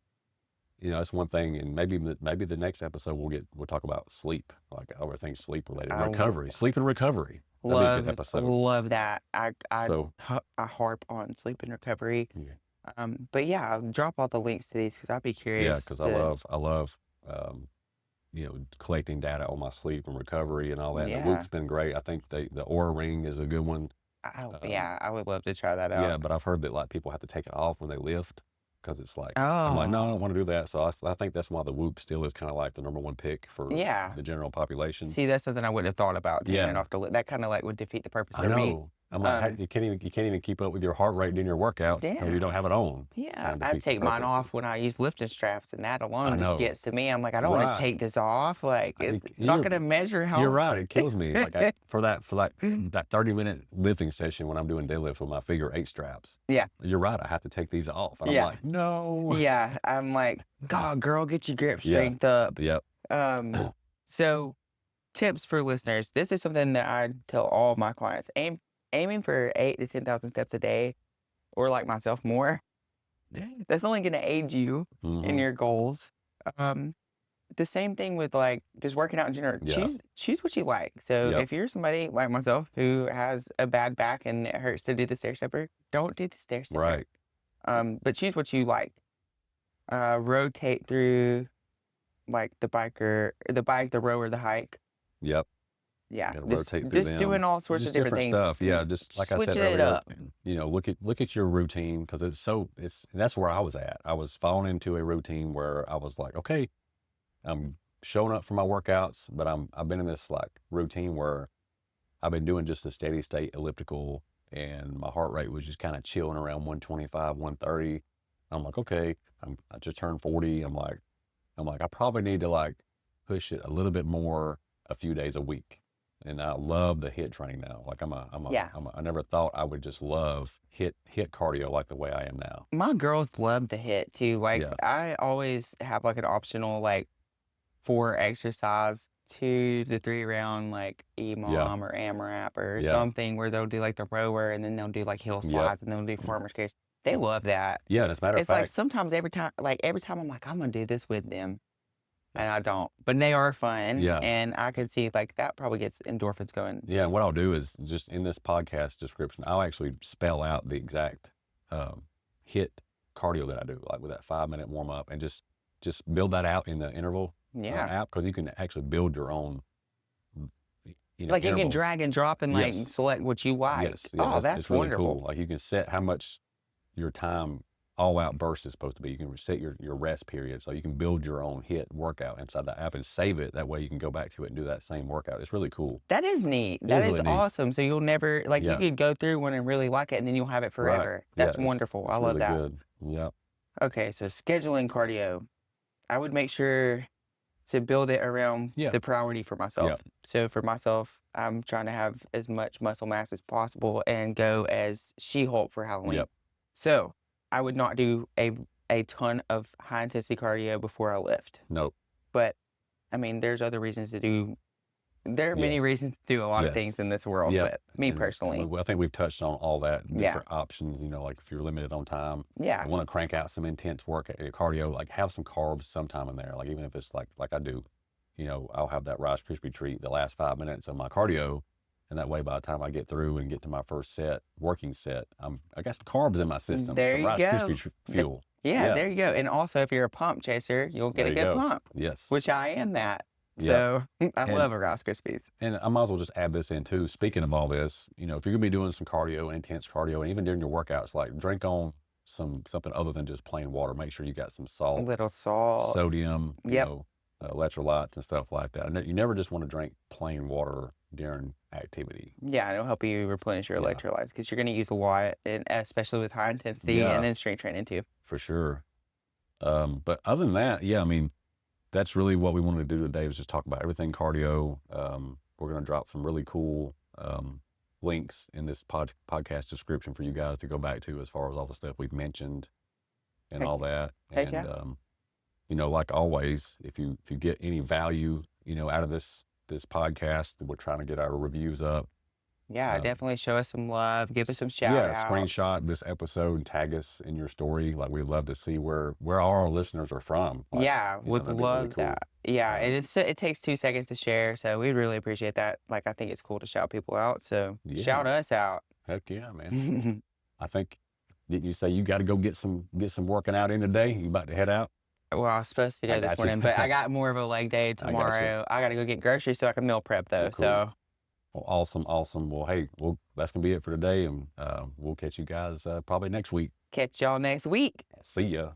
that's one thing, and maybe the next episode we'll talk about sleep, like everything sleep related, recovery, sleep and recovery. That'd be a good episode. Love that. I So harp on sleep and recovery. yeah, But yeah, I'll drop all the links to these because I'd be curious. because I love collecting data on my sleep and recovery and all that. Yeah. The Whoop's been great. I think the Aura Ring is a good one. I would love to try that out. Yeah, but I've heard that like people have to take it off when they lift because it's like I'm like, no, I Oh. don't want to do that. So I think that's why the Whoop still is kind of like the number one pick for Yeah. the general population. See, that's something I wouldn't have thought about taking Yeah. it off that kind of like would defeat the purpose I for me. know. I'm like, Um, you can't even keep up with your heart rate during your workouts because you don't have it on. Yeah, Kinda I defeats the take mine purpose. off when I use lifting straps, and that I alone just know. gets to me. I'm like, I don't want Right. to take this off. Like, it's You're- not going to measure how. You're right. It kills me. Like for that 30-minute lifting session when I'm doing deadlifts with my figure 8 straps. Yeah. You're right. I have to take these off. And Yeah. I'm like, no. Yeah, I'm like, God, girl, get your grip Yeah. strength up. Yep. So tips for listeners. This is something that I tell all my clients. Aiming for 8 to 10,000 steps a day, or like myself, more. That's only going to aid you in Mhm. your goals. The same thing with like just working out in general. Yeah. Choose what you like. So Yep. if you're somebody like myself who has a bad back and it hurts to do the stair stepper, don't do the stair stepper. Right. But choose what you like. Rotate through like the bike, the row, or the hike. Yep. Yeah, Got to just rotate through them. doing all sorts of Just different different things. stuff. Yeah, just like I said Switching it earlier, up. you know, look at your routine because that's where I was at. I was falling into a routine where I was like, okay, I'm showing up for my workouts, but I've been in this like routine where I've been doing just a steady state elliptical, and my heart rate was just kind of chilling around 125, 130. I'm like, okay, I just turned 40. I'm like, I probably need to like push it a little bit more a few days a week. And I love the HIIT training now. Like Yeah. I never thought I would just love HIIT cardio like the way I am now. My girls love the HIIT too. Like Yeah. I always have like an optional like 4 exercise, 2 to 3 round like Yeah. EMOM or AMRAP or Yeah. something where they'll do like the rower and then they'll do like hill Yep. slides and then they'll do farmer's carries. They love that. Yeah. And as a matter of It's like fact, sometimes every time I'm like, I'm gonna do this with them. And that's- I don't. But they are fun. Yeah. And I could see like that probably gets endorphins going. yeah. And what I'll do is just in this podcast description, I'll actually spell out the exact HIIT cardio that I do, like with that 5-minute warm up, and just build that out in the interval Yeah. app because you can actually build your own. Like you can intervals. drag and drop and like Yes. select what you like. Yes. Yeah, Oh, that's it's really wonderful. cool. Like you can set how much your time all out burst is supposed to be. You can set your rest period. So you can build your own HIIT workout inside the app and save it. That way you can go back to it and do that same workout. It's really cool. That is neat. That is really neat. awesome. So you'll never like Yeah. you could go through one and really like it and then you'll have it forever. Right. That's Yeah, wonderful. it's I love really that. good. Yep. Okay, so scheduling cardio. I would make sure to build it around Yeah. the priority for myself. So for myself, I'm trying to have as much muscle mass as possible and go as She-Hulk for Halloween. Yep. So I would not do a ton of high intensity cardio before I lift. Nope. But I mean, there's other reasons to do. There are many Yes. reasons to do a lot of Yes. things in this world. Yep. But me And personally, I think we've touched on all that Yeah. different options. You know, like if you're limited on time, yeah, I want to crank out some intense work cardio, like have some carbs sometime in there. Like even if it's like I do, you know, I'll have that Rice Krispie treat the last 5 minutes of my cardio. And that way, by the time I get through and get to my first working set, I got some carbs in my system. There some you Rice go. Krispie fuel. yeah, there you go. And also, if you're a pump chaser, you'll get There a you good go. pump, Yes. which I am that. Yeah. So I And- love a Rice Krispies. And I might as well just add this in too. Speaking of all this, you know, if you're gonna be doing some cardio and intense cardio, and even during your workouts, like drink on something other than just plain water. Make sure you got some A salt, little salt. sodium, Yep. electrolytes and stuff like that. You never just want to drink plain water during activity. Yeah, it'll help you replenish your Yeah. electrolytes because you're going to use a lot, and especially with high intensity Yeah. and then strength training too. For sure. But other than that, yeah, I mean, that's really what we wanted to do today was just talk about everything cardio. We're going to drop some really cool links in this podcast description for you guys to go back to as far as all the stuff we've mentioned and Heck- all that. heck And, yeah. you know, like always, if you get any value, you know, out of this podcast, we're trying to get our reviews up. Yeah, definitely show us some love. Give us some shout Yeah, outs. screenshot this episode and tag us in your story. Like we'd love to see where all our listeners are from. Like, Yeah, you know, would that'd be really love cool. that. Yeah, and it takes 2 seconds to share, so we'd really appreciate that. Like, I think it's cool to shout people out, so Yeah. shout us out. Heck yeah, man. I think, didn't you say you got to go get some working out in today? You about to head out? Well, I was supposed to I go this got you. morning, but I got more of a leg day got you. tomorrow. I got to go get groceries so I can meal prep though. Well, cool. So Well, awesome. Well, hey, that's gonna be it for today, and we'll catch you guys probably next week. catch y'all next week. See ya.